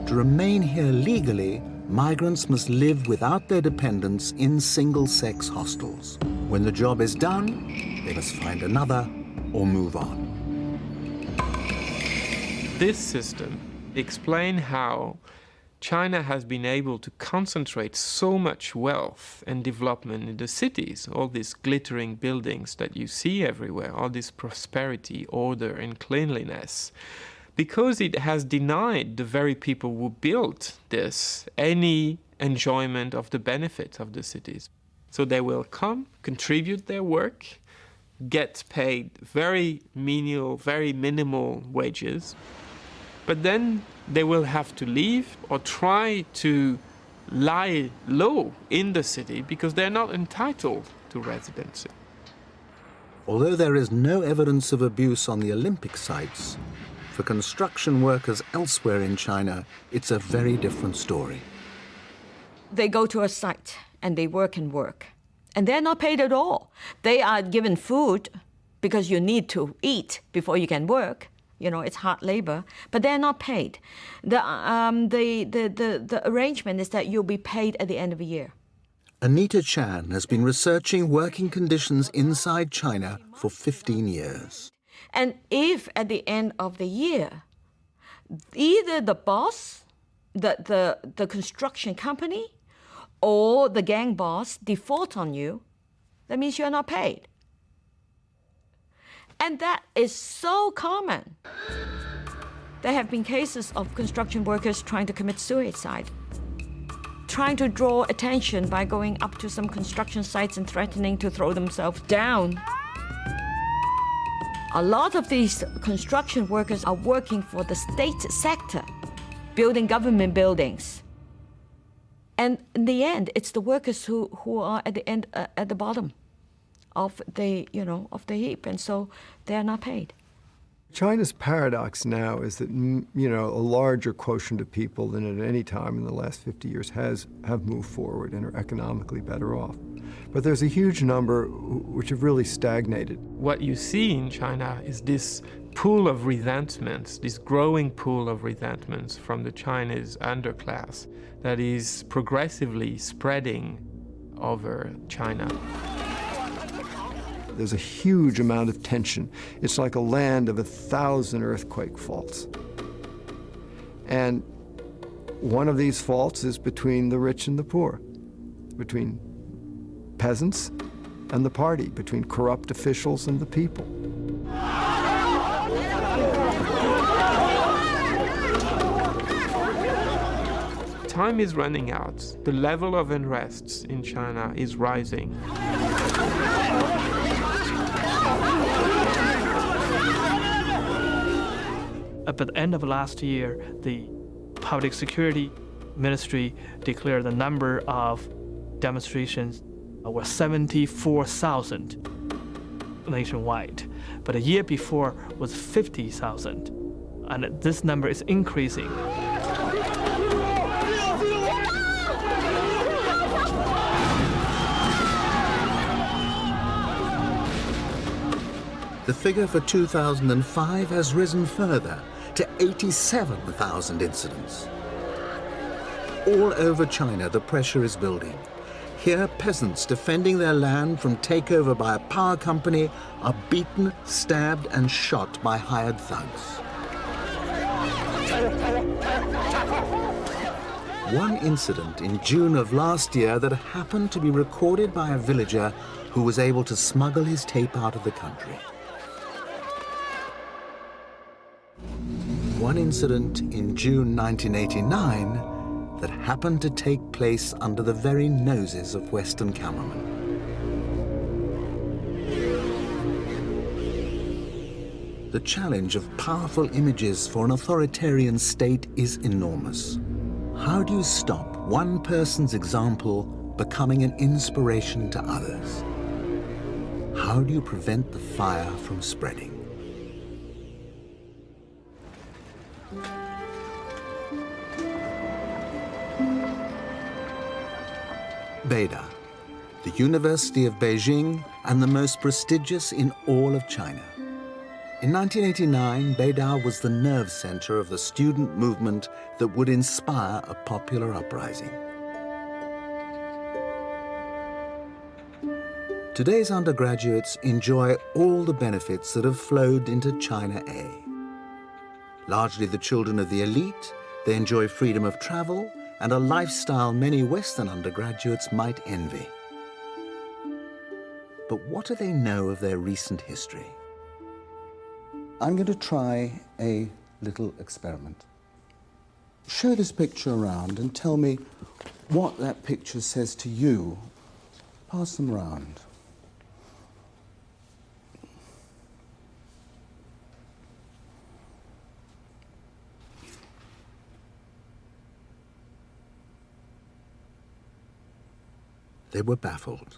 To remain here legally, migrants must live without their dependents in single-sex hostels. When the job is done, they must find another or move on. This system explains how China has been able to concentrate so much wealth and development in the cities, all these glittering buildings that you see everywhere, all this prosperity, order, and cleanliness, because it has denied the very people who built this any enjoyment of the benefits of the cities. So they will come, contribute their work, get paid very minimal wages, but then they will have to leave or try to lie low in the city because they're not entitled to residency. Although there is no evidence of abuse on the Olympic sites, for construction workers elsewhere in China, it's a very different story. They go to a site and they work, and they're not paid at all. They are given food because you need to eat before you can work. You know, it's hard labor, but they're not paid. The arrangement is that you'll be paid at the end of the year. Anita Chan has been researching working conditions inside China for 15 years. And if at the end of the year, either the boss, the construction company, or the gang boss default on you, that means you're not paid. And that is so common. There have been cases of construction workers trying to commit suicide, trying to draw attention by going up to some construction sites and threatening to throw themselves down. A lot of these construction workers are working for the state sector, building government buildings. And in the end, it's the workers who are at the end, at the bottom of the heap, and so they're not paid. China's paradox now is that, a larger quotient of people than at any time in the last 50 years have moved forward and are economically better off. But there's a huge number which have really stagnated. What you see in China is this pool of resentments, this growing pool of resentments from the Chinese underclass that is progressively spreading over China. There's a huge amount of tension. It's like a land of 1,000 earthquake faults. And one of these faults is between the rich and the poor, between peasants and the party, between corrupt officials and the people. Time is running out. The level of unrest in China is rising. At the end of last year, the Public Security Ministry declared the number of demonstrations were 74,000 nationwide, but a year before was 50,000, and this number is increasing. The figure for 2005 has risen further to 87,000 incidents. All over China, the pressure is building. Here, peasants defending their land from takeover by a power company are beaten, stabbed, and shot by hired thugs. One incident in June of last year that happened to be recorded by a villager who was able to smuggle his tape out of the country. One incident in June 1989 that happened to take place under the very noses of Western cameramen. The challenge of powerful images for an authoritarian state is enormous. How do you stop one person's example becoming an inspiration to others? How do you prevent the fire from spreading? Beida, the University of Beijing and the most prestigious in all of China. In 1989, Beida was the nerve center of the student movement that would inspire a popular uprising. Today's undergraduates enjoy all the benefits that have flowed into China A. Largely the children of the elite, they enjoy freedom of travel and a lifestyle many Western undergraduates might envy. But what do they know of their recent history? I'm going to try a little experiment. Show this picture around and tell me what that picture says to you. Pass them around. They were baffled.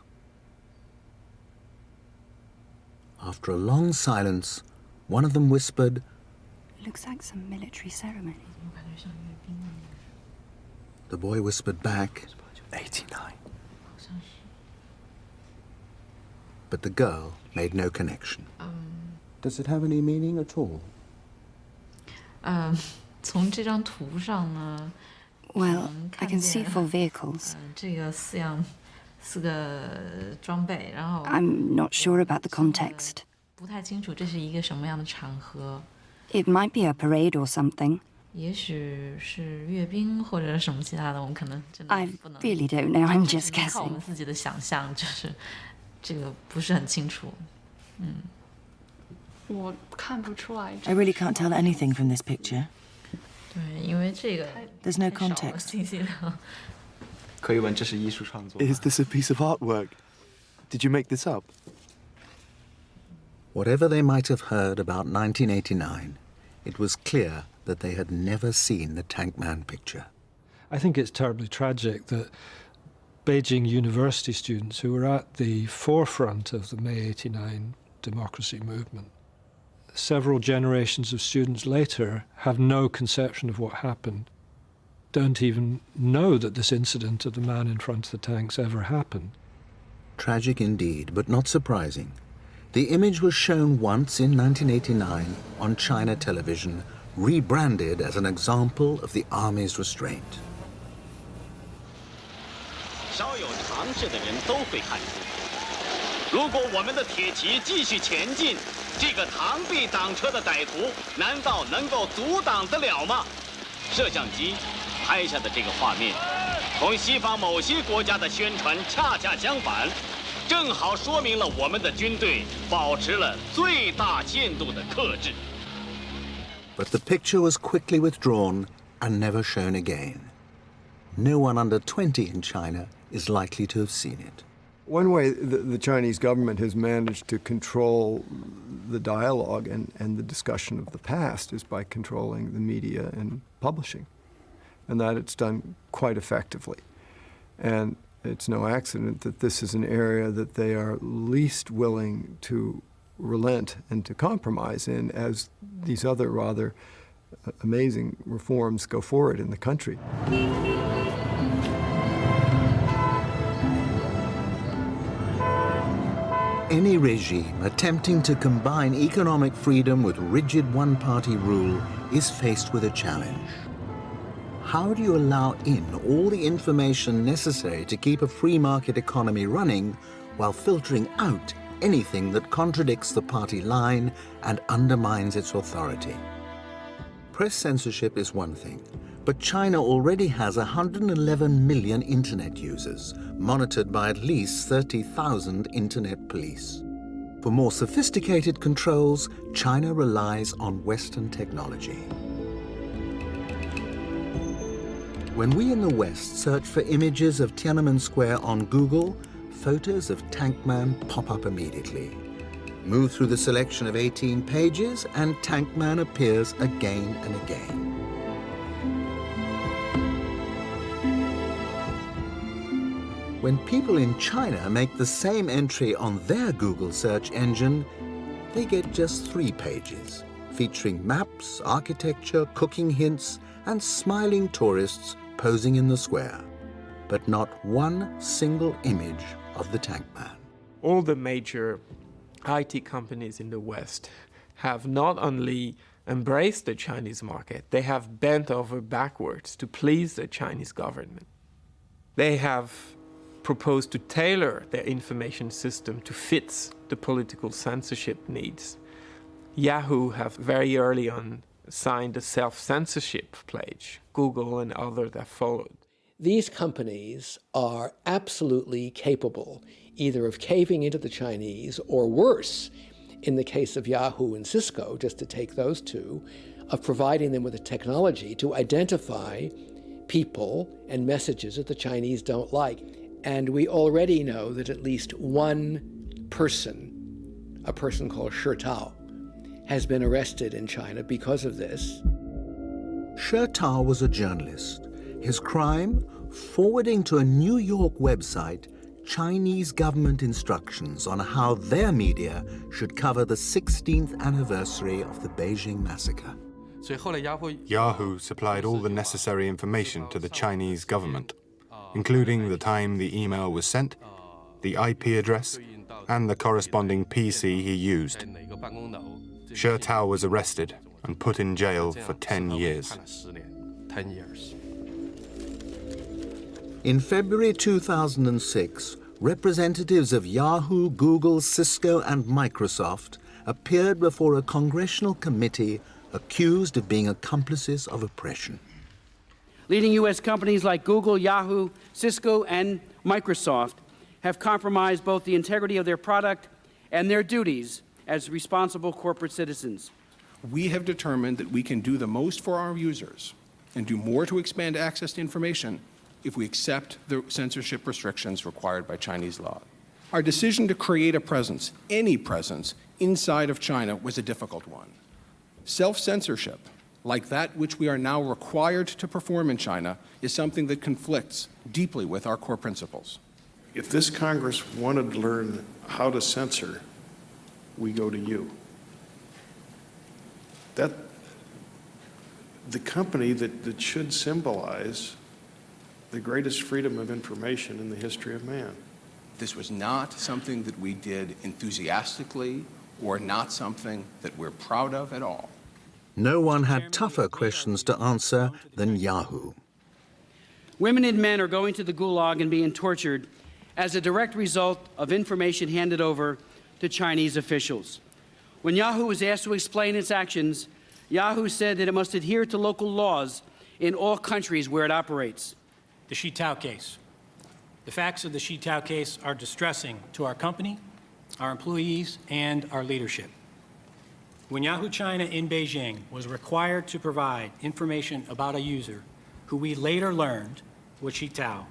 After a long silence, one of them whispered, "Looks like some military ceremony." The boy whispered back, 89. But the girl made no connection. Does it have any meaning at all? 从这张图上呢 Well, I can see 4 vehicles. 这个4个装备，然后 I'm not sure about the context. 不太清楚这是一个什么样的场合。 It might be a parade or something. 也许是阅兵或者什么其他的，我们可能真的不能。I really don't know. I'm just 靠我 guessing. 们自己的想象，就是这个不是很清楚。我看不出来。 I really can't tell anything from this picture. 对，因为这个 There's no 太少了 context. 信息量。可以问这是艺术创作。 Is this a piece of artwork? Did you make this up? Whatever they might have heard about 1989, it was clear that they had never seen the Tank Man picture. I think it's terribly tragic that Beijing University students who were at the forefront of the May 89 democracy movement, several generations of students later have no conception of what happened, don't even know that this incident of the man in front of the tanks ever happened. Tragic indeed, but not surprising. The image was shown once in 1989 on China television, rebranded as an example of the army's restraint. 稍有常识的人都会看出，如果我们的铁骑继续前进，这个螳臂挡车的歹徒难道能够阻挡得了吗？摄像机拍下的这个画面，同西方某些国家的宣传恰恰相反，正好说明了我们的军队保持了最大限度的克制。 But the picture was quickly withdrawn and never shown again. No one under 20 in China is likely to have seen it. One way the Chinese government has managed to control the dialogue and the discussion of the past is by controlling the media and publishing, and that it's done quite effectively. And it's no accident that this is an area that they are least willing to relent and to compromise in as these other rather amazing reforms go forward in the country. Any regime attempting to combine economic freedom with rigid one-party rule is faced with a challenge. How do you allow in all the information necessary to keep a free market economy running while filtering out anything that contradicts the party line and undermines its authority? Press censorship is one thing, but China already has 111 million internet users, monitored by at least 30,000 internet police. For more sophisticated controls, China relies on Western technology. When we in the West search for images of Tiananmen Square on Google, photos of Tank Man pop up immediately. Move through the selection of 18 pages and Tank Man appears again and again. When people in China make the same entry on their Google search engine, they get just 3 pages, featuring maps, architecture, cooking hints, and smiling tourists posing in the square. but not one single image of the tank man. All the major IT companies in the West have not only embraced the Chinese market, they have bent over backwards to please the Chinese government. They have proposed to tailor their information system to fit the political censorship needs. Yahoo have very early on signed a self-censorship pledge. Google and others have followed. These companies are absolutely capable either of caving into the Chinese, or worse, in the case of Yahoo and Cisco, just to take those two, of providing them with the technology to identify people and messages that the Chinese don't like. And we already know that at least one person, a person called Shi Tao, has been arrested in China because of this. Shi Tao was a journalist. His crime? Forwarding to a New York website Chinese government instructions on how their media should cover the 16th anniversary of the Beijing massacre. Yahoo supplied all the necessary information to the Chinese government, including the time the email was sent, the IP address, and the corresponding PC he used. Shi Tao was arrested and put in jail for 10 years. In February 2006, representatives of Yahoo, Google, Cisco, and Microsoft appeared before a congressional committee accused of being accomplices of oppression. Leading U.S. companies like Google, Yahoo, Cisco, and Microsoft have compromised both the integrity of their product and their duties as responsible corporate citizens. We have determined that we can do the most for our users and do more to expand access to information if we accept the censorship restrictions required by Chinese law. Our decision to create a presence, any presence, inside of China was a difficult one. Self-censorship, like that which we are now required to perform in China, is something that conflicts deeply with our core principles. If this Congress wanted to learn how to censor, we go to you. That the company that should symbolize the greatest freedom of information in the history of man. This was not something that we did enthusiastically or not something that we're proud of at all. No one had tougher questions to answer than Yahoo. Women and men are going to the Gulag and being tortured as a direct result of information handed over to Chinese officials. When Yahoo was asked to explain its actions, Yahoo said that it must adhere to local laws in all countries where it operates. The Shi Tao case. The facts of the Shi Tao case are distressing to our company, our employees, and our leadership. When Yahoo China in Beijing was required to provide information about a user who we later learned was Shi Tao,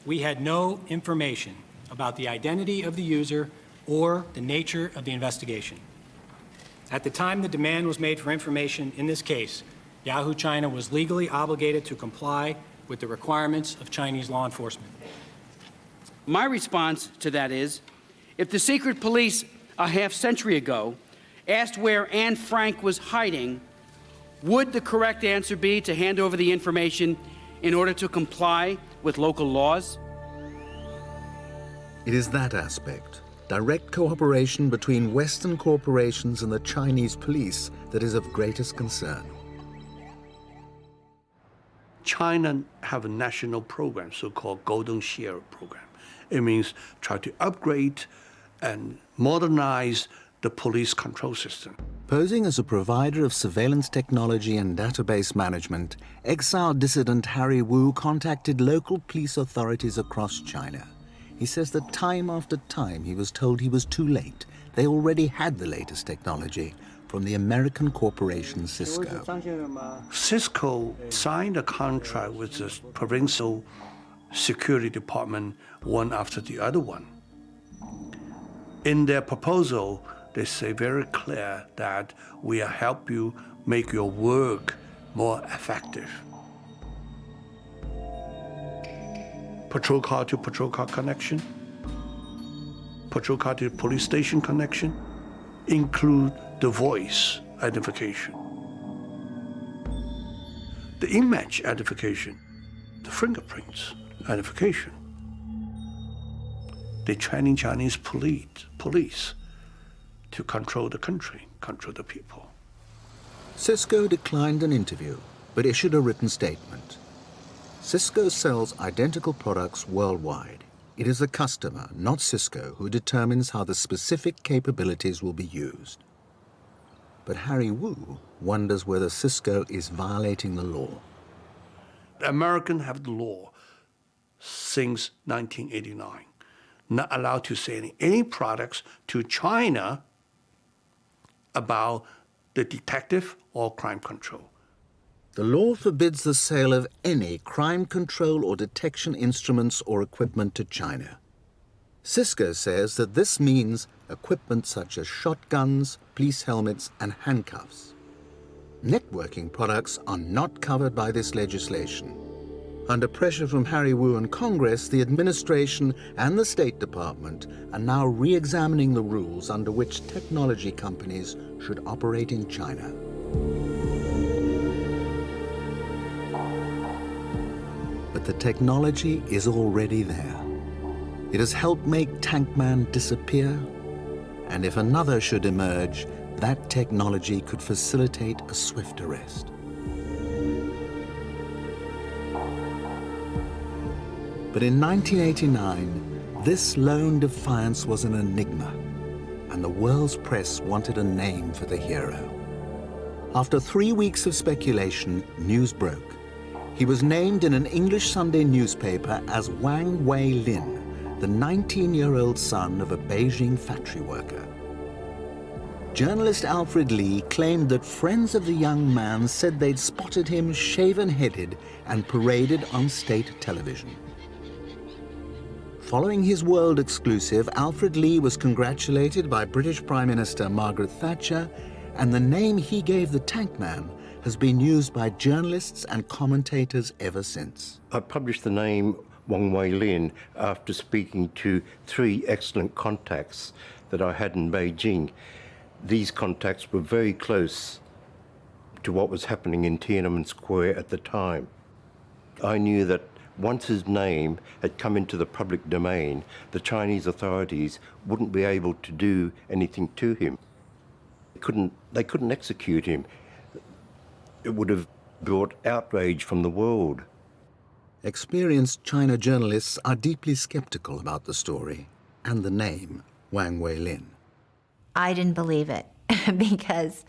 we had no information about the identity of the user or the nature of the investigation. At the time the demand was made for information in this case, Yahoo China was legally obligated to comply with the requirements of Chinese law enforcement. My response to that is, if the secret police a half-century ago asked where Anne Frank was hiding, would the correct answer be to hand over the information in order to comply with local laws? It is that aspect, direct cooperation between Western corporations and the Chinese police, that is of greatest concern. China have a national program, so-called Golden Share program. It means try to upgrade and modernize the police control system. Posing as a provider of surveillance technology and database management, exiled dissident Harry Wu contacted local police authorities across China. He says that time after time he was told he was too late. They already had the latest technology from the American corporation Cisco. Cisco signed a contract with the provincial security department one after the other one. In their proposal, they say very clear that we will help you make your work more effective. Patrol car to patrol car connection, patrol car to police station connection, include the voice identification, the image identification, the fingerprints identification. They're training Chinese police to control the country, control the people. Cisco declined an interview, but issued a written statement. Cisco sells identical products worldwide. It is the customer, not Cisco, who determines how the specific capabilities will be used. But Harry Wu wonders whether Cisco is violating the law. The Americans have the law since 1989, not allowed to sell any products to China about the detective or crime control. The law forbids the sale of any crime control or detection instruments or equipment to China. Cisco says that this means equipment such as shotguns, police helmets, and handcuffs. Networking products are not covered by this legislation. Under pressure from Harry Wu and Congress, the administration and the State Department are now re-examining the rules under which technology companies should operate in China. But the technology is already there. It has helped make Tankman disappear, and if another should emerge, that technology could facilitate a swift arrest. But in 1989, this lone defiance was an enigma, and the world's press wanted a name for the hero. After 3 weeks of speculation, news broke. He was named in an English Sunday newspaper as Wang Wei-lin, the 19-year-old son of a Beijing factory worker. Journalist Alfred Lee claimed that friends of the young man said they'd spotted him shaven-headed and paraded on state television. Following his world exclusive, Alfred Lee was congratulated by British Prime Minister Margaret Thatcher, and the name he gave the Tankman has been used by journalists and commentators ever since. I published the name Wang Wei-lin after speaking to 3 excellent contacts that I had in Beijing. These contacts were very close to what was happening in Tiananmen Square at the time. I knew that once his name had come into the public domain, the Chinese authorities wouldn't be able to do anything to him. They couldn't execute him. It would have brought outrage from the world. Experienced China journalists are deeply skeptical about the story and the name Wang Wei-lin. I didn't believe it because,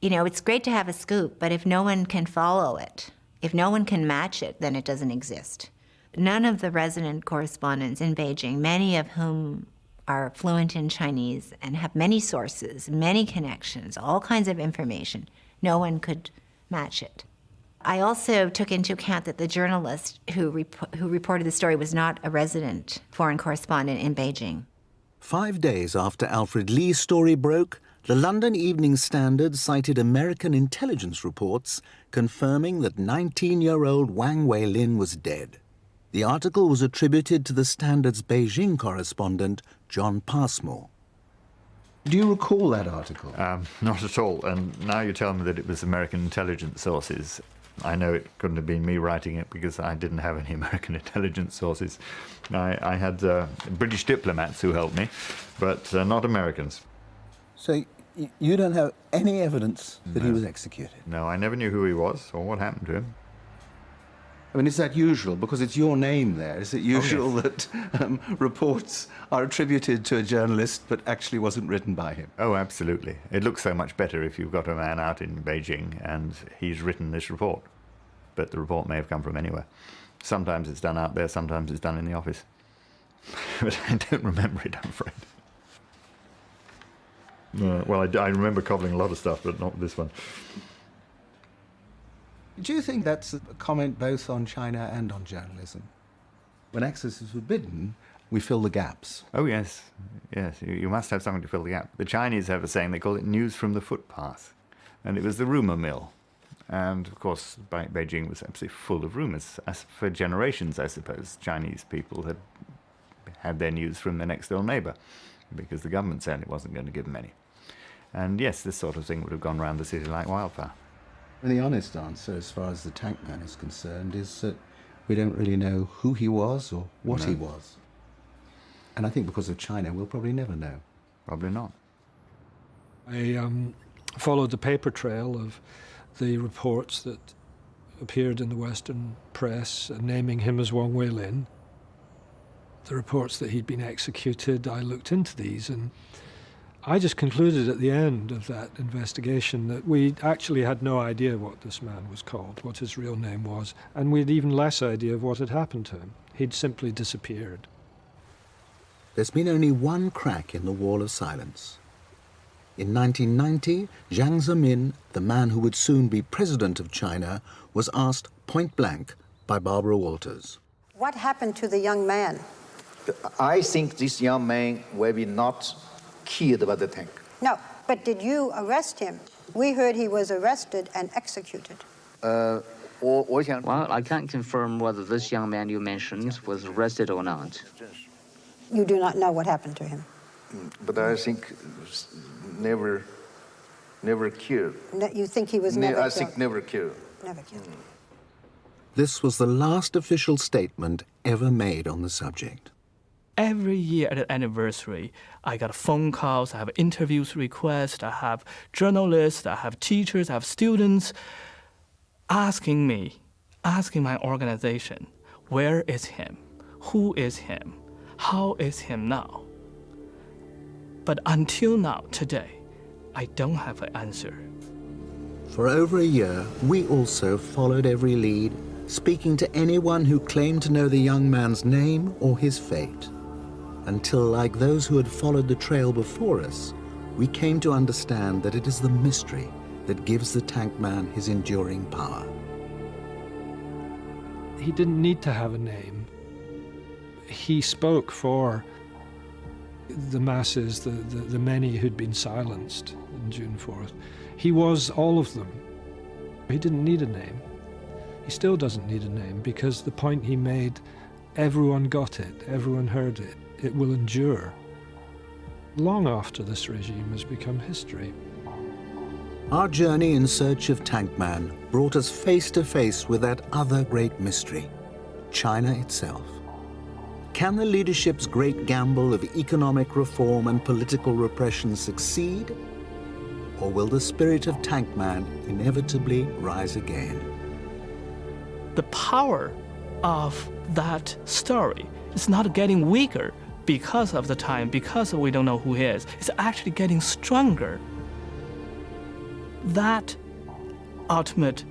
it's great to have a scoop, but if no one can follow it, if no one can match it, then it doesn't exist. None of the resident correspondents in Beijing, many of whom are fluent in Chinese and have many sources, many connections, all kinds of information, no one could match it. I also took into account that the journalist who reported the story was not a resident foreign correspondent in Beijing. 5 days after Alfred Lee's story broke, the London Evening Standard cited American intelligence reports confirming that 19-year-old Wang Wei-lin was dead. The article was attributed to the Standard's Beijing correspondent, John Passmore. Do you recall that article? Not at all, and now you tell me that it was American intelligence sources. I know it couldn't have been me writing it because I didn't have any American intelligence sources. I had British diplomats who helped me, but not Americans. So you don't have any evidence that he was executed? No, I never knew who he was or what happened to him. I mean, is that usual? Because it's your name there. Is it usual that reports are attributed to a journalist but actually wasn't written by him? Oh, absolutely. It looks so much better if you've got a man out in Beijing and he's written this report. But the report may have come from anywhere. Sometimes it's done out there, sometimes it's done in the office. But I don't remember it, I'm afraid. Well, I remember cobbling a lot of stuff, but not this one. Do you think that's a comment both on China and on journalism? When access is forbidden, we fill the gaps. Oh, yes. Yes, you must have something to fill the gap. The Chinese have a saying, they call it news from the footpath. And it was the rumour mill. And, of course, Beijing was absolutely full of rumours. As for generations, I suppose, Chinese people had their news from their next-door neighbour because the government said it wasn't going to give them any. And, yes, this sort of thing would have gone around the city like wildfire. And the honest answer, as far as the Tankman is concerned, is that We don't really know who he was or what No. he was. And I think because of China, we'll probably never know. Probably not. I followed the paper trail of the reports that appeared in the Western press naming him as Wang Weilin. The reports that he'd been executed, I looked into these, and I just concluded at the end of that investigation that we actually had no idea what this man was called, what his real name was, and we had even less idea of what had happened to him. He'd simply disappeared. There's been only one crack in the wall of silence. In 1990, Jiang Zemin, the man who would soon be president of China, was asked point blank by Barbara Walters. What happened to the young man? I think this young man will be not killed by the tank. No, but did you arrest him? We heard he was arrested and executed. Well, I can't confirm whether this young man you mentioned was arrested or not. You do not know what happened to him? But I think never killed. You think he was never killed? I think never killed. Never killed. This was the last official statement ever made on the subject. Every year at the anniversary, I got phone calls, I have interviews requests, I have journalists, I have teachers, I have students asking me, asking my organization, where is him? Who is him? How is him now? But until now, today, I don't have an answer. For over a year, we also followed every lead, speaking to anyone who claimed to know the young man's name or his fate. Until, like those who had followed the trail before us, we came to understand that it is the mystery that gives the tank man his enduring power. He didn't need to have a name. He spoke for the masses, the many who'd been silenced on June 4th. He was all of them. He didn't need a name. He still doesn't need a name because the point he made, everyone got it, everyone heard it. It will endure long after this regime has become history. Our journey in search of Tank Man brought us face to face with that other great mystery, China itself. Can the leadership's great gamble of economic reform and political repression succeed? Or will the spirit of Tank Man inevitably rise again? The power of that story is not getting weaker because of the time, because we don't know who he is. It's actually getting stronger. That ultimate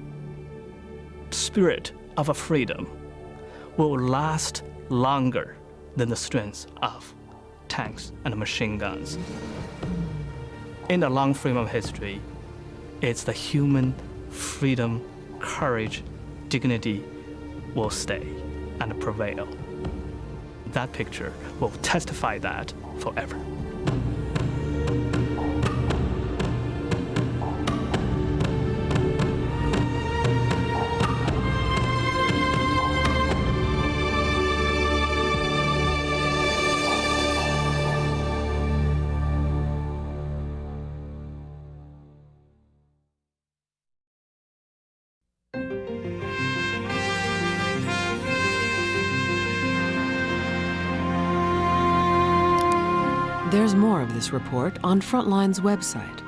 spirit of a freedom will last longer than the strength of tanks and machine guns. In the long frame of history, it's the human freedom, courage, dignity will stay and prevail. That picture will testify that forever. There's more of this report on Frontline's website,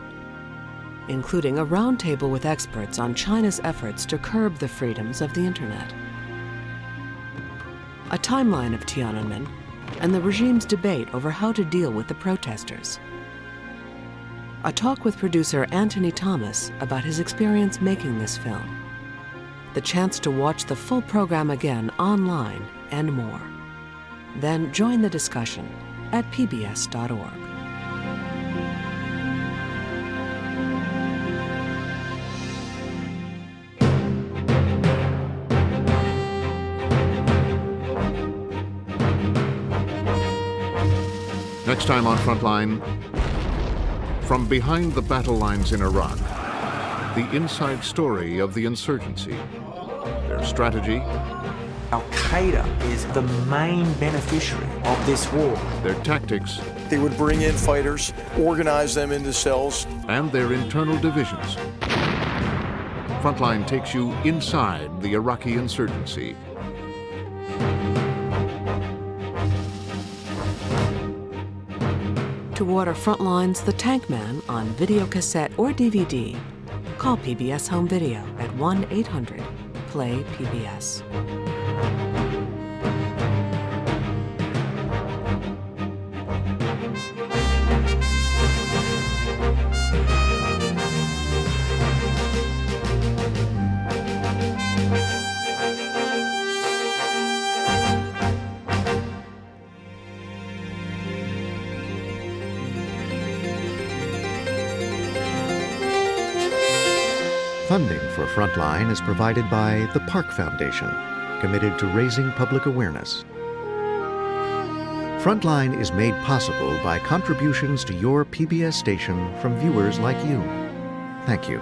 including a roundtable with experts on China's efforts to curb the freedoms of the internet, a timeline of Tiananmen, and the regime's debate over how to deal with the protesters, a talk with producer Anthony Thomas about his experience making this film, the chance to watch the full program again online, and more. Then join the discussion at pbs.org. Next time on Frontline, from behind the battle lines in Iraq, the inside story of the insurgency, their strategy, Al-Qaeda is the main beneficiary of this war. their tactics, They would bring in fighters, organize them into cells. and their internal divisions. Frontline takes you inside the Iraqi insurgency to order Frontline's The Tank Man on video cassette or DVD, call PBS Home Video at 1-800-PLAY-PBS. Funding for Frontline is provided by the Park Foundation, committed to raising public awareness. Frontline is made possible by contributions to your PBS station from viewers like you. Thank you.